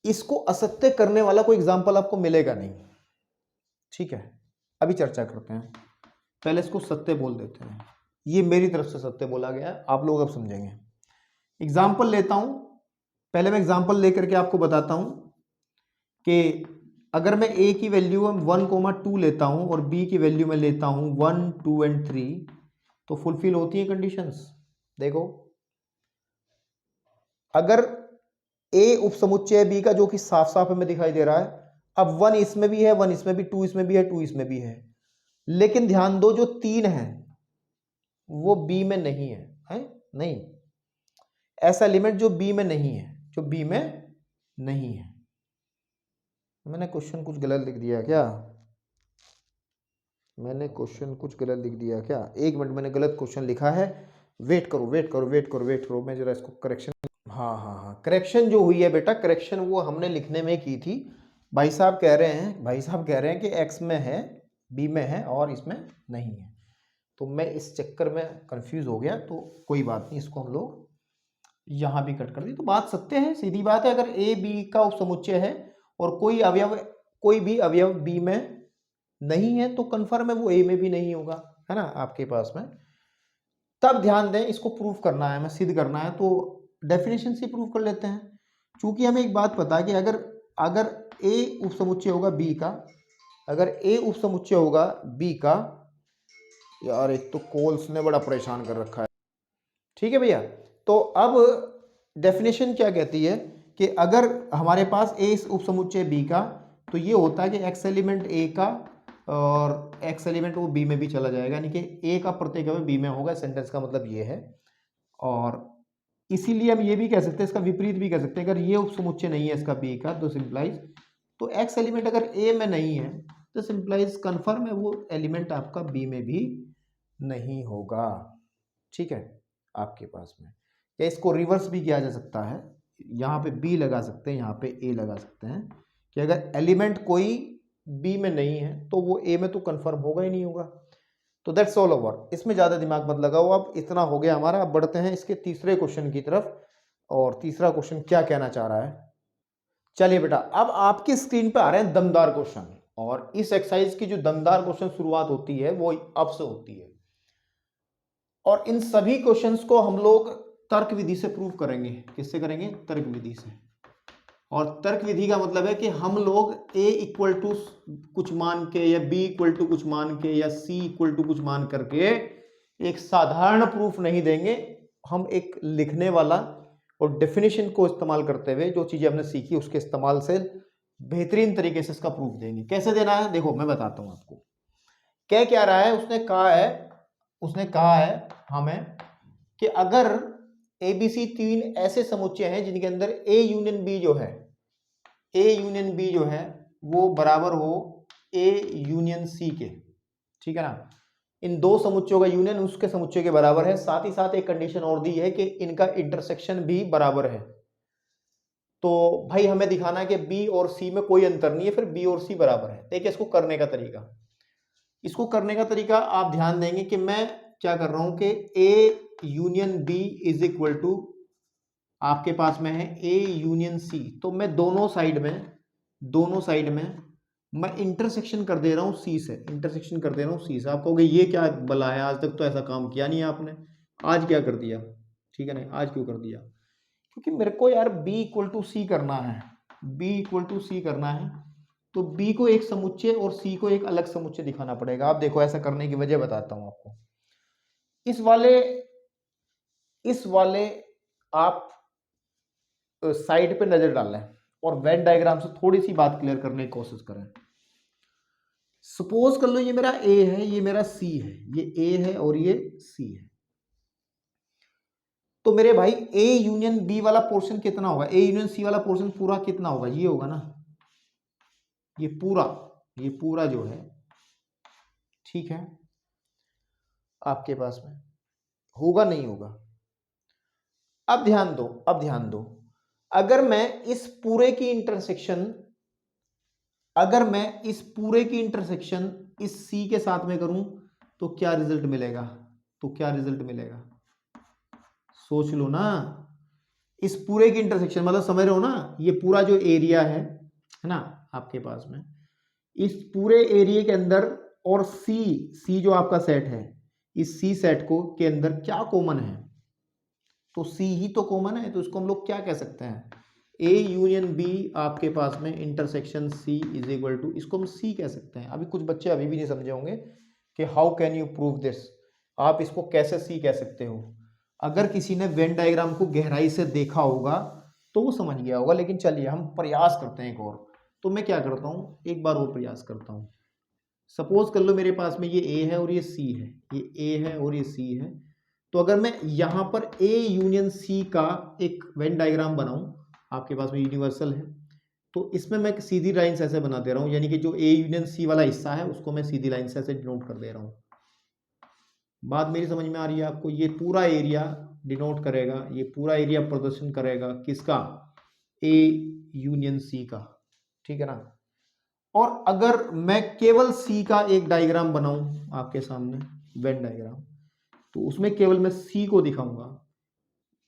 इसको असत्य करने वाला कोई एग्जाम्पल आपको मिलेगा नहीं, ठीक है। अभी चर्चा करते हैं, पहले इसको सत्य बोल देते हैं। ये मेरी तरफ से सत्य बोला गया है, आप लोग अब समझेंगे। एग्जाम्पल लेता हूं, पहले मैं एग्जाम्पल लेकर के आपको बताता हूं कि अगर मैं a की वैल्यू 1,2 लेता हूं और b की वैल्यू में लेता हूं 1, 2 एंड 3, तो फुलफिल होती है कंडीशंस। देखो, अगर a उपसमुच्चय b का जो कि साफ साफ हमें दिखाई दे रहा है, अब 1 इसमें भी है, 1 इसमें भी, 2 इसमें भी है, 2 इसमें भी है, लेकिन ध्यान दो जो 3 है वो b में नहीं है नहीं, ऐसा एलिमेंट जो b में नहीं है, जो b में नहीं है। मैंने क्वेश्चन कुछ गलत लिख दिया क्या? मैंने क्वेश्चन कुछ गलत लिख दिया क्या? एक मिनट, मैंने गलत क्वेश्चन लिखा है, वेट करो वेट करो वेट करो वेट करो, मैं जरा इसको करेक्शन, हाँ, करेक्शन जो हुई है बेटा, करेक्शन वो हमने लिखने में की थी। भाई साहब कह रहे हैं कि x में है, b में है और इसमें नहीं है, तो मैं इस चक्कर में कंफ्यूज हो गया, तो कोई बात नहीं, इसको हम लोग यहां भी कट कर दी। तो बात सत्य है, सीधी बात है। अगर a b का उपसमुच्चय है और कोई भी अवयव b में नहीं है तो कंफर्म है वो a में भी नहीं होगा, है ना आपके पास में। तब ध्यान दें, इसको प्रूफ करना है, हमें सिद्ध करना है, तो डेफिनेशन से प्रूफ कर लेते हैं। क्योंकि हमें एक बात पता है कि अगर a उपसमुच्चय होगा b का, अगर a उपसमुच्चय होगा b का, यार एक तो कोल्स ने बड़ा परेशान कर रखा है, ठीक है भैया। तो अब डेफिनेशन क्या कहती है कि अगर हमारे पास a उपसमुच्चय b का, तो ये होता है कि x एलिमेंट a का और x एलिमेंट वो b में भी चला जाएगा, यानी कि a का प्रत्येक अवयव b में होगा। सेंटेंस का मतलब ये है, और इसीलिए हम ये भी कह सकते हैं, इसका विपरीत भी कह सकते हैं, अगर ये उपसमुच्चय नहीं है इसका b का, तो सिंप्लाइज, तो x एलिमेंट अगर a में नहीं है तो सिंप्लाइज कन्फर्म है वो एलिमेंट आपका b में भी नहीं होगा, ठीक है आपके पास में। या इसको रिवर्स भी किया जा सकता है, यहाँ पे b लगा सकते हैं, यहाँ पे a लगा सकते हैं, कि अगर एलिमेंट कोई b में नहीं है तो वो a में तो कंफर्म होगा ही नहीं होगा। तो दैट्स ऑल ओवर, इसमें ज़्यादा दिमाग मत लगाओ। अब इतना हो गया हमारा, अब बढ़ते हैं इसके तीसरे क्वेश्चन की तरफ। और तीसरा क्वेश्चन क्या कहना चाह रहा है, चलिए बेटा, अब आपकी स्क्रीन पे आ रहे हैं दमदार क्वेश्चन, और इस एक्सरसाइज की जो दमदार क्वेश्चन शुरुआत होती है वो अब से होती है, और इन सभी क्वेश्चंस को हम लोग तर्क विधि से प्रूव करेंगे। किससे करेंगे? तर्क विधि से। और तर्क विधि का मतलब है कि हम लोग a इक्वल टू कुछ मान के, या b इक्वल टू कुछ मान के, या c इक्वल टू कुछ मान करके एक साधारण प्रूफ नहीं देंगे, हम एक लिखने वाला और डेफिनेशन को इस्तेमाल करते हुए जो चीजें हमने सीखी उसके इस्तेमाल से बेहतरीन तरीके से इसका प्रूफ देंगे। कैसे देना है देखो मैं बताता हूं आपको। क्या रहा है, उसने कहा है हमें कि अगर ABC 3 ऐसे समुच्चय हैं जिनके अंदर A यूनियन B जो है, A यूनियन B जो है वो बराबर हो A यूनियन C के, ठीक है ना। इन दो समुच्चयों का यूनियन उसके समुच्चय के बराबर है। साथ ही साथ एक कंडीशन और दी है कि इनका इंटरसेक्शन भी बराबर है। तो भाई हमें दिखाना है कि B और C में कोई अंतर नहीं है, फिर B और C बराबर है। देखिए इसको करने का तरीका, आप ध्यान देंगे कि मैं क्या कर रहा हूं कि A union B is equal to, आपके पास में है A यूनियन C, तो मैं दोनों साइड में मैं इंटरसेक्शन कर दे रहा हूं C से, आप कहोगे ये क्या बला है, आज तक तो ऐसा काम किया नहीं आपने, आज क्या कर दिया, ठीक है ना, आज क्यों कर दिया? क्योंकि मेरे को यार B इक्वल टू सी करना है, तो B को एक समुच्चय और C को एक अलग समुच्चय दिखाना पड़ेगा। आप देखो ऐसा करने की वजह बताता हूं आपको। इस वाले आप साइड पे नजर डालें और वेन डायग्राम से थोड़ी सी बात क्लियर करने की कोशिश करें। सपोज कर लो ये मेरा A है, ये मेरा C है, ये A है और ये C है। तो मेरे भाई A यूनियन B वाला पोर्शन कितना होगा, A यूनियन C वाला पोर्शन पूरा कितना होगा, ये होगा ना, ये पूरा जो है, ठीक है, आपके पास में होगा नहीं होगा? अब ध्यान दो, अगर मैं इस पूरे की इंटरसेक्शन इस सी के साथ में करूं तो क्या रिजल्ट मिलेगा? सोच लो ना। इस पूरे की इंटरसेक्शन मतलब समझ रहे हो ना, ये पूरा जो एरिया है ना आपके पास में, इस पूरे एरिया के अंदर और सी जो आपका सेट है, इस सी सेट को के अंदर क्या कॉमन है? तो सी ही तो कॉमन है, तो इसको हम लोग क्या कह सकते हैं? ए यूनियन बी आपके पास में intersection C is equal to, इसको हम सी कह सकते हैं। अभी कुछ बच्चे अभी भी नहीं समझे होंगे कि how can you prove this, आप इसको कैसे सी कह सकते हो। अगर किसी ने वेन डायग्राम को गहराई से देखा होगा तो वो समझ गया होगा, लेकिन चलिए हम प्रयास करते हैं एक और। तो मैं क्या करता हूँ, एक बार और प्रयास करता हूँ। सपोज कर लो मेरे पास में ये ए है और ये सी है, ये ए है और ये सी है। तो अगर मैं यहां पर ए यूनियन सी का एक वेन डायग्राम बनाऊं, आपके पास में यूनिवर्सल है, तो इसमें मैं सीधी लाइन से ऐसे बना दे रहा हूं, यानी कि जो ए यूनियन सी वाला हिस्सा है उसको मैं सीधी लाइन से ऐसे डिनोट कर दे रहा हूं। बात मेरी समझ में आ रही है आपको? ये पूरा एरिया डिनोट करेगा, ये पूरा एरिया प्रदर्शन करेगा किसका? ए यूनियन सी का, ठीक है ना। और अगर मैं केवल सी का एक डायग्राम बनाऊं आपके सामने, वेन डायग्राम, तो उसमें केवल मैं सी को दिखाऊंगा,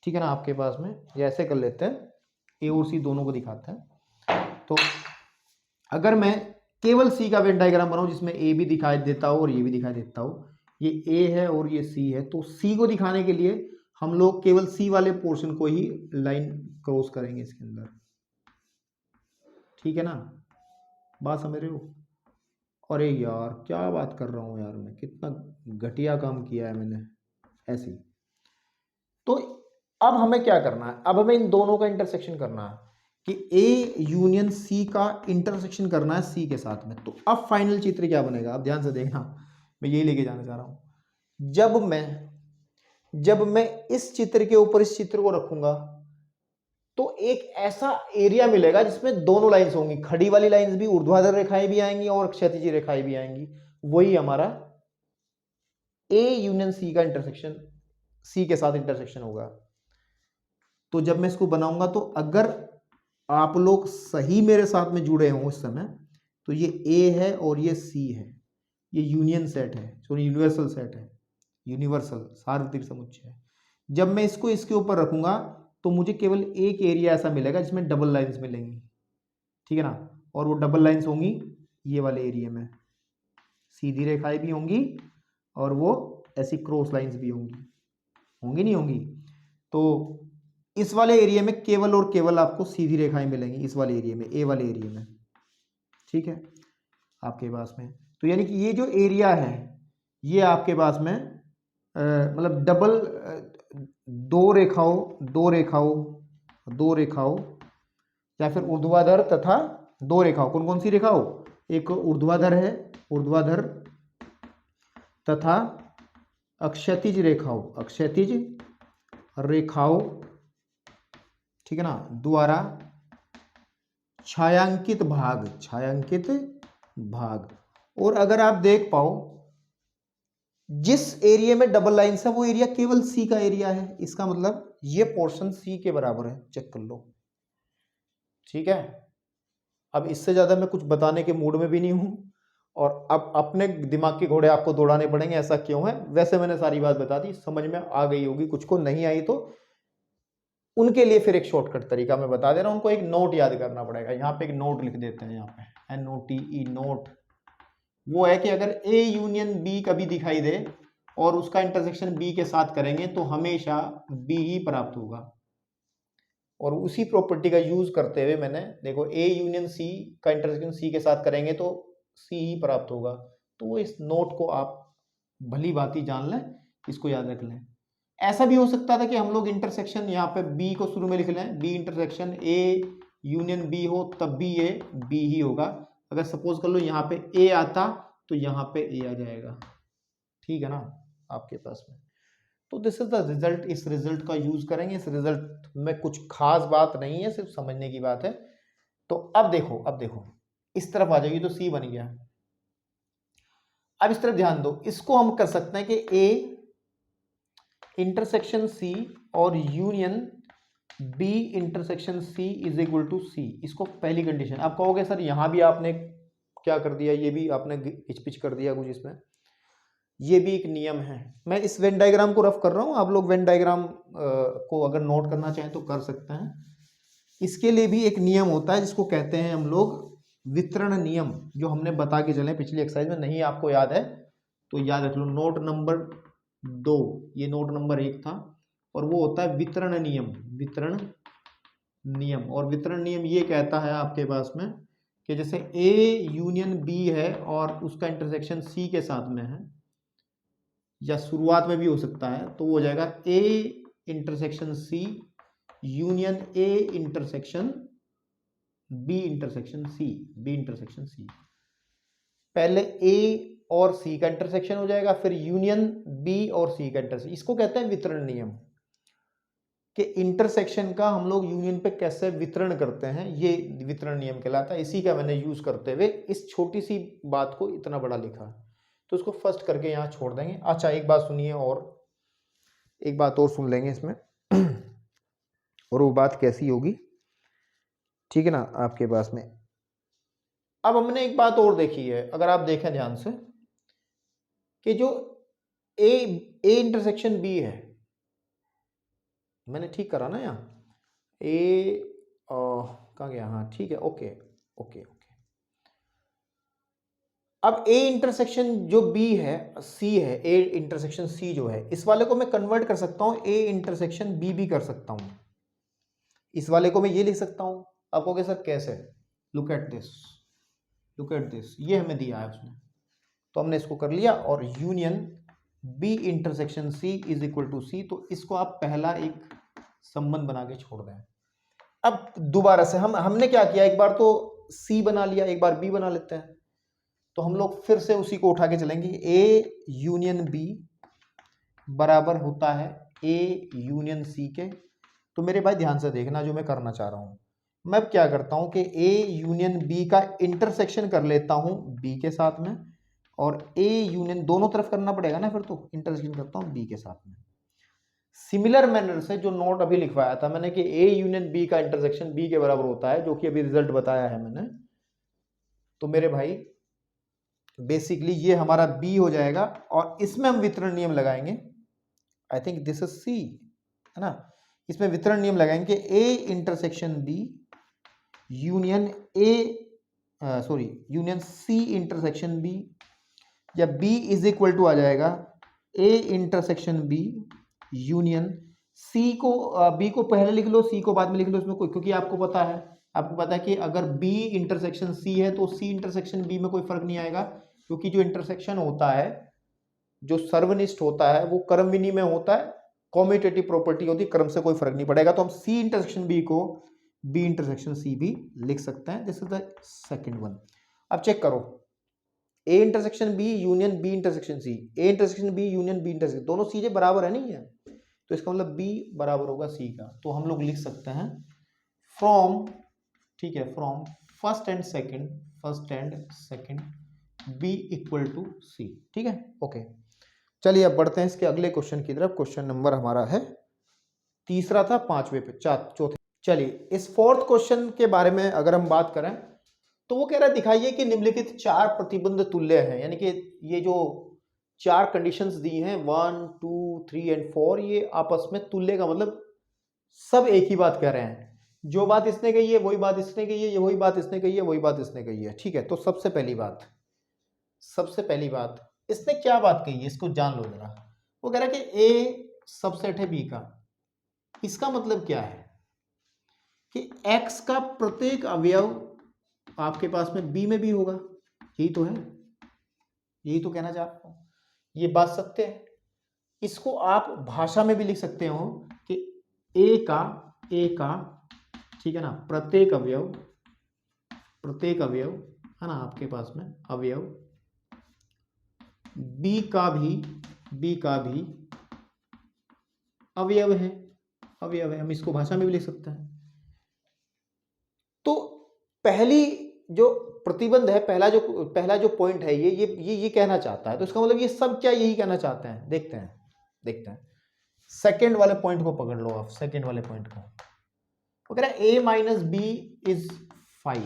ठीक है ना। आपके पास में ये ऐसे कर लेते हैं, ए और सी दोनों को दिखाते हैं। तो अगर मैं केवल सी का वेन डायग्राम बनाऊं जिसमें ए भी दिखाई देता हो और ये भी दिखाई देता हो, ये ए है और ये सी है, तो सी को दिखाने के लिए हम लोग केवल सी वाले पोर्शन को ही लाइन क्रॉस करेंगे इसके अंदर, ठीक है ना। बात समझ रहे हो? अरे यार क्या बात कर रहा हूँ यार, मैं कितना घटिया काम किया है मैंने ऐसे। तो अब हमें क्या करना है? अब हमें इन दोनों का इंटरसेक्शन करना है कि ए यूनियन सी का इंटरसेक्शन करना है सी के साथ में। तो अब फाइनल चित्र क्या बनेगा? आप ध्यान से देखना, मैं यही लेके जाना चाह रहा हूं। जब मैं इस चित्र के ऊपर इस चित्र को रखूंगा तो एक ऐसा एरिया मिलेगा जिसमें दोनों लाइंस होंगी, खड़ी वाली लाइंस भी, ऊर्ध्वाधर रेखाएं भी आएंगी और क्षैतिज रेखाएं भी आएंगी। वही हमारा ए यूनियन सी का इंटरसेक्शन, सी के साथ इंटरसेक्शन होगा। तो जब मैं इसको बनाऊंगा तो अगर आप लोग सही मेरे साथ में जुड़े हों उस समय, तो ये ए है और ये सी है, ये यूनियन सेट है, सॉरी यूनिवर्सल सेट है, यूनिवर्सल सार्वत्रिक समुच्चय है। जब मैं इसको इसके ऊपर रखूंगा तो मुझे केवल एक एरिया ऐसा मिलेगा जिसमें डबल लाइंस मिलेंगी, ठीक है ना। और वो डबल लाइंस होंगी ये वाले एरिया में, सीधी रेखाएं भी होंगी और वो ऐसी क्रॉस लाइंस भी होंगी नहीं होंगी। तो इस वाले एरिया में केवल और केवल आपको सीधी रेखाएं मिलेंगी, इस वाले एरिया में, ए वाले एरिया में, ठीक है आपके पास में। तो यानी कि ये जो एरिया है ये आपके पास में मतलब डबल दो रेखाओं या फिर ऊर्ध्वाधर तथा दो रेखाओं, कौन कौन सी रेखाओं? एक ऊर्ध्वाधर है, ऊर्ध्वाधर तथा अक्षैतिज रेखाओं, ठीक है ना, द्वारा छायांकित भाग। और अगर आप देख पाओ जिस एरिया में डबल लाइंस है वो एरिया केवल सी का एरिया है, इसका मतलब ये पोर्शन सी के बराबर है, चेक कर लो, ठीक है। अब इससे ज्यादा मैं कुछ बताने के मूड में भी नहीं हूं, और अब अपने दिमाग के घोड़े आपको दौड़ाने पड़ेंगे, ऐसा क्यों है? वैसे मैंने सारी बात बता दी, समझ में आ गई होगी। कुछ को नहीं आई तो उनके लिए फिर एक शॉर्टकट तरीका मैं बता दे रहा हूं, उनको एक नोट याद करना पड़ेगा। यहाँ पे एक नोट लिख देते हैं, यहाँ पे NOTE नोट। वो है कि अगर ए यूनियन बी कभी दिखाई दे और उसका इंटरसेक्शन बी के साथ करेंगे तो हमेशा बी ही प्राप्त होगा। और उसी प्रॉपर्टी का यूज करते हुए मैंने, देखो ए यूनियन सी का इंटरसेक्शन सी के साथ करेंगे तो सी ही प्राप्त होगा। तो इस नोट को आप भली भांति जान लें, इसको याद रख लें। ऐसा भी हो सकता था कि हम लोग इंटरसेक्शन यहाँ पे बी को शुरू में लिख लें, B intersection A union B हो तब भी ये बी ही होगा। अगर सपोज कर लो यहाँ पे ए आता तो यहाँ पे ए आ जाएगा, ठीक है ना आपके पास में। तो दिस इज द रिजल्ट, इस रिजल्ट का यूज करेंगे। इस रिजल्ट में कुछ खास बात नहीं है, सिर्फ समझने की बात है। तो अब देखो इस तरफ आ जाएगी तो सी बन गया। अब इस तरफ ध्यान दो, इसको हम कर सकते हैं कि ए इंटरसेक्शन सी और union B intersection C is equal to C, इसको पहली कंडीशन। आप कहोगे सर यहाँ भी आपने क्या कर दिया, ये भी आपने पिच कर दिया कुछ इसमें, ये भी एक नियम है। मैं इस वेन डायग्राम को रफ कर रहा हूँ, आप लोग वेन डायग्राम को अगर नोट करना चाहें तो कर सकते हैं। इसके लिए भी एक नियम होता है जिसको कहते हैं हम लोग वितरण नियम, जो हमने बता के चले पिछली एक्सरसाइज में। नहीं आपको याद है तो याद रख लो, नोट नंबर 2, ये नोट नंबर 1 था, और वो होता है वितरण नियम। वितरण नियम, और वितरण नियम ये कहता है आपके पास में कि जैसे ए यूनियन बी है और उसका इंटरसेक्शन सी के साथ में है, या शुरुआत में भी हो सकता है, तो वो हो जाएगा A intersection C union A intersection B intersection C, B intersection C. पहले ए और सी का इंटरसेक्शन हो जाएगा, फिर यूनियन बी और सी का इंटरसेक्शन। इसको कहते हैं वितरण नियम, कि इंटरसेक्शन का हम लोग यूनियन पे कैसे वितरण करते हैं, ये वितरण नियम कहलाता है। इसी का मैंने यूज करते हुए इस छोटी सी बात को इतना बड़ा लिखा, तो उसको फर्स्ट करके यहाँ छोड़ देंगे। अच्छा एक बात सुनिए, और एक बात और सुन लेंगे इसमें और वो बात कैसी होगी, ठीक है ना, आपके पास में। अब हमने एक बात और देखी है, अगर आप देखें ध्यान से, कि जो ए इंटरसेक्शन बी है, मैंने ठीक करा ना यहाँ, ए कहाँ गया, हाँ ठीक है, ओके ओके ओके। अब ए इंटरसेक्शन जो बी है, सी है, ए इंटरसेक्शन सी जो है, इस वाले को मैं कन्वर्ट कर सकता हूं ए इंटरसेक्शन बी भी कर सकता हूं। इस वाले को मैं ये लिख सकता हूं। आप कहोगे सर कैसे, look at this, look at this, ये हमें दिया है उसने, तो हमने इसको कर लिया, और union B intersection C is equal to C, तो इसको आप पहला एक संबंध बना के छोड़ दें। अब दोबारा से हमने क्या किया, एक बार तो सी बना लिया, एक बार बी बना लेते हैं, तो हम लोग फिर से उसी को उठा के चलेंगे। ए यूनियन बी बराबर होता है ए यूनियन सी के। तो मेरे भाई ध्यान से देखना जो मैं करना चाह रहा हूं, मैं क्या करता हूं कि ए यूनियन बी का इंटरसेक्शन कर लेता हूं बी के साथ में, और ए यूनियन दोनों तरफ करना पड़ेगा ना, फिर तो इंटरसेक्शन करता हूं बी के साथ में। सिमिलर मैनर से जो नोट अभी लिखवाया था मैंने कि ए यूनियन बी का इंटरसेक्शन बी के बराबर होता है, जो कि अभी रिजल्ट बताया है मैंने, तो मेरे भाई बेसिकली ये हमारा बी हो जाएगा, और इसमें हम वितरण नियम लगाएंगे। I think this is C, है ना, इसमें वितरण नियम लगाएंगे A intersection B union union C intersection B, या बी इज इक्वल टू आ जाएगा A intersection B union C को, बी को पहले लिख लो, सी को बाद में लिख लो, इसमें कोई, क्योंकि आपको पता है कि अगर बी इंटरसेक्शन सी है तो सी इंटरसेक्शन बी में कोई फर्क नहीं आएगा, क्योंकि जो इंटरसेक्शन होता है, जो सर्वनिष्ठ होता है, वो क्रम विनिमय होता है, कॉम्यूटेटिव प्रॉपर्टी होती है, क्रम से कोई फर्क नहीं पड़ेगा। तो हम सी इंटरसेक्शन बी को बी इंटरसेक्शन सी भी लिख सकते हैं। This is the second one. अब चेक करो, A intersection B union B intersection C, A intersection B union B intersection, दोनों चीजें बराबर है, नहीं है, तो इसका मतलब बी बराबर होगा सी का। तो हम लोग लिख सकते हैं फ्रॉम, ठीक है, from first and second B equal to C, ठीक है, ओके। चलिए अब बढ़ते हैं इसके अगले क्वेश्चन की तरफ। क्वेश्चन नंबर हमारा है तीसरा था, पांचवे पे चौथे। चलिए इस फोर्थ क्वेश्चन के बारे में अगर हम बात करें, तो वो कह रहा है दिखाइए कि निम्नलिखित 4 प्रतिबंध तुल्य हैं, यानी कि ये जो 4 कंडीशंस दी हैं 1 2 3 एंड 4, ये आपस में तुल्य का मतलब सब एक ही बात कह रहे हैं। जो बात इसने कही है वही बात इसने कही है, ये वही बात इसने कही है वही बात इसने कही है, ठीक है। तो सबसे पहली बात इसने क्या बात कही है, इसको जान लो जरा। वो कह रहा है कि ए सबसेट है बी का। इसका मतलब क्या है कि x का प्रत्येक अवयव आपके पास में बी में भी होगा, यही तो है, यही तो कहना चाहता हूं, ये बात सत्य है। इसको आप भाषा में भी लिख सकते हो कि ए का ठीक है ना, प्रत्येक अवयव है ना आपके पास में अवयव, बी का भी अवयव है, हम इसको भाषा में भी लिख सकते हैं। तो पहली जो प्रतिबंध है, पहला जो पॉइंट है, ये कहना चाहता है, तो इसका मतलब ये सब क्या यही कहना चाहते हैं। देखते हैं सेकंड वाले पॉइंट को पकड़ लो आप, सेकंड वाले पॉइंट को। वो कह रहा है a minus B is 5।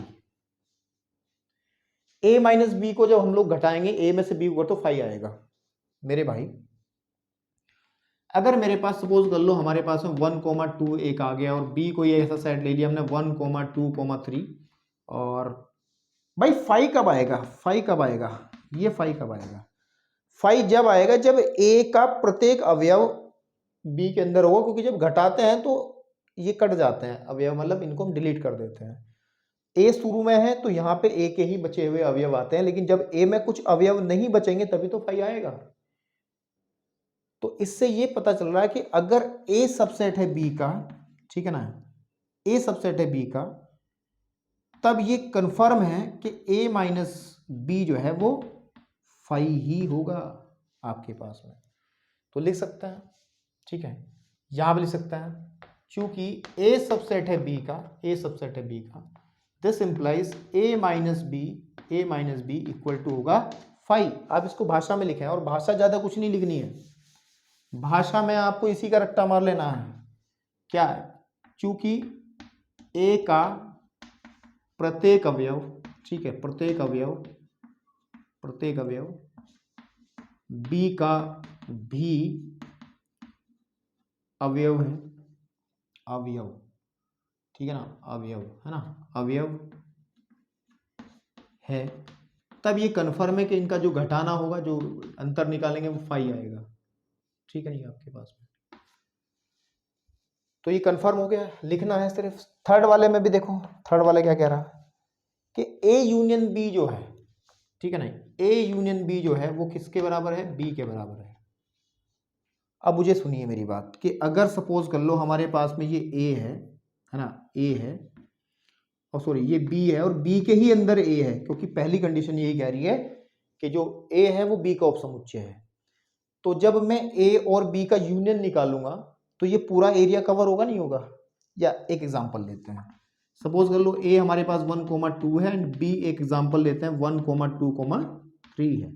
a minus B को जब हम लोग घटाएंगे, a में से b को तो 5 आएगा। मेरे भाई अगर मेरे पास सपोज कर लो हमारे पास में 1,2 एक आ गया और b को ये ऐसा सेट ले लिया हमने 1,2,3 और भाई 5 कब आएगा, 5 कब आएगा, ये 5 कब आएगा, 5 जब आएगा जब a का प्रत्येक अवयव b के अंदर होगा, क्योंकि जब घटाते हैं तो ये कट जाते हैं अवयव, मतलब इनको हम डिलीट कर देते हैं। a शुरू में है तो यहाँ पे a के ही बचे हुए अवयव आते हैं, लेकिन जब a में कुछ अवयव नहीं बचेंगे तभी तो 5 आएगा। तो इससे ये पता चल रहा है कि अगर a सबसेट है b का, ठीक है ना, a सबसेट है b का, तब ये कंफर्म है कि a माइनस बी जो है वो 5 ही होगा आपके पास में। तो लिख सकते हैं, ठीक है, यहां भी लिख सकते हैं, क्योंकि a सबसेट है b का, a सबसेट है b का, this implies a minus B equal to होगा 5। आप इसको भाषा में लिखें, और भाषा ज्यादा कुछ नहीं लिखनी है, भाषा में आपको इसी का रट्टा मार लेना है। क्या है, चूंकि a का प्रत्येक अवयव, ठीक है, प्रत्येक अवयव b का भी अवयव है, अवयव, ठीक है ना, अवयव है ना, अवयव है, तब ये कन्फर्म है कि इनका जो घटाना होगा, जो अंतर निकालेंगे वो 5 आएगा, ठीक है नहीं आपके पास में। तो ये कंफर्म हो गया, लिखना है सिर्फ। थर्ड वाले में भी देखो, थर्ड वाले क्या कह रहा है कि A यूनियन B जो है, ठीक है ना, A यूनियन B जो है वो किसके बराबर है, B के बराबर है। अब मुझे सुनिए मेरी बात कि अगर सपोज कर लो हमारे पास में ये A है ना, A है, और सॉरी ये B है और B के ही अंदर A है, क्योंकि पहली कंडीशन यही कह रही है कि जो A है वो B का उपसमुच्चय है। तो जब मैं A और B का यूनियन निकालूंगा तो ये पूरा एरिया कवर होगा नहीं होगा। या एक एग्जांपल लेते हैं, सपोज कर लो A हमारे पास 1,2 है एंड B एक एग्जांपल लेते हैं 1,2,3 है।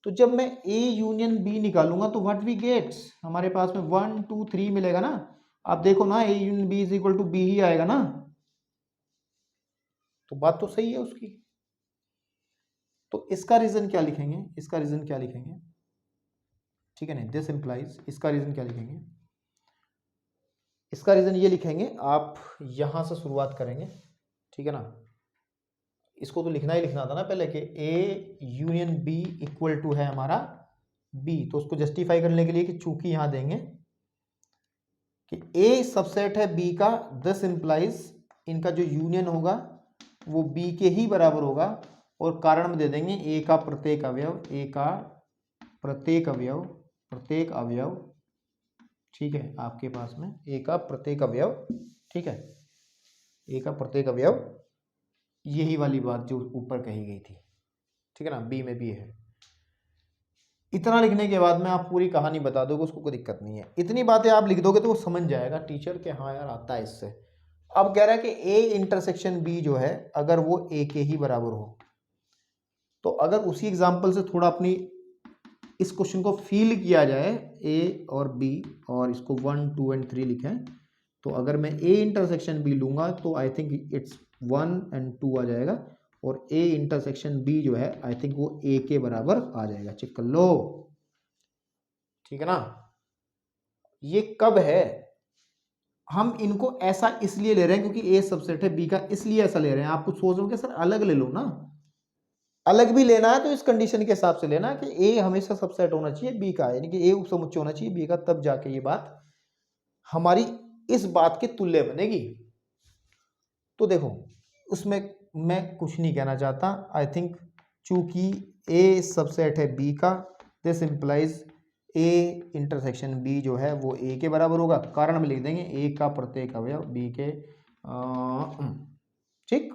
तो जब मैं A यूनियन B निकालूंगा तो व्हाट वी गेट्स, हमारे पास में 1 2 3 मिलेगा ना। आप देखो ना, A union B is equal to B ही आएगा ना, तो बात तो सही है उसकी। तो इसका रीजन क्या लिखेंगे, इसका रीजन क्या लिखेंगे, ठीक है ना, दिस इंप्लाइज, इसका रीजन क्या लिखेंगे, इसका रीजन ये लिखेंगे, आप यहां से शुरुआत करेंगे, ठीक है ना। इसको तो लिखना ही लिखना था ना पहले कि A union B equal to है हमारा B, तो उसको जस्टिफाई करने के लिए कि चूंकि यहां देंगे कि A सबसेट है B का, दिस इंप्लाइज इनका जो यूनियन होगा वो B के ही बराबर होगा, और कारण में दे देंगे A का प्रत्येक अवयव, A का प्रत्येक अवयव, ठीक है, आपके पास में A का प्रत्येक अवयव, ठीक है, A का प्रत्येक अवयव, यही वाली बात जो ऊपर कही गई थी, ठीक है ना, B में भी है। इतना लिखने के बाद में आप पूरी कहानी बता दोगे, उसको कोई दिक्कत नहीं है। इतनी बातें आप लिख दोगे तो वो समझ जाएगा टीचर के हाँ यार आता है इससे। अब कह रहा है कि A इंटरसेक्शन B जो है अगर वो A के ही बराबर हो, तो अगर उसी एग्जाम्पल से थोड़ा अपनी इस क्वेश्चन को फील किया जाए, A और B और इसको 1 2 एंड 3 लिखें, तो अगर मैं A इंटरसेक्शन B लूंगा तो आई थिंक इट्स 1 एंड 2 आ जाएगा, और A इंटरसेक्शन B जो है आई थिंक वो A के बराबर आ जाएगा। चेक कर लो, ठीक है ना। ये कब है, हम इनको ऐसा इसलिए ले रहे हैं क्योंकि A सबसेट है B का, इसलिए ऐसा ले रहे हैं। आप कुछ सोच रहे हो कि सर अलग ले लो ना, अलग भी लेना है तो इस कंडीशन के हिसाब से लेना कि A हमेशा सबसेट होना चाहिए B का, यानी कि A उपसमुच्चय होना चाहिए B का, तब जाके ये बात हमारी इस बात के तुल्य बनेगी। तो देखो उसमें मैं कुछ नहीं कहना चाहता, आई थिंक चूंकि A सबसेट है B का, this implies A intersection B जो है वो A के बराबर होगा, कारण में लिख देंगे A का प्रत्येक अवयव B के, ठीक।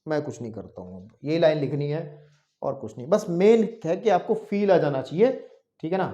मैं कुछ नहीं करता हूँ, ये लाइन लिखनी है और कुछ नहीं, बस मेन है कि आपको फील आ जाना चाहिए, ठीक है ना।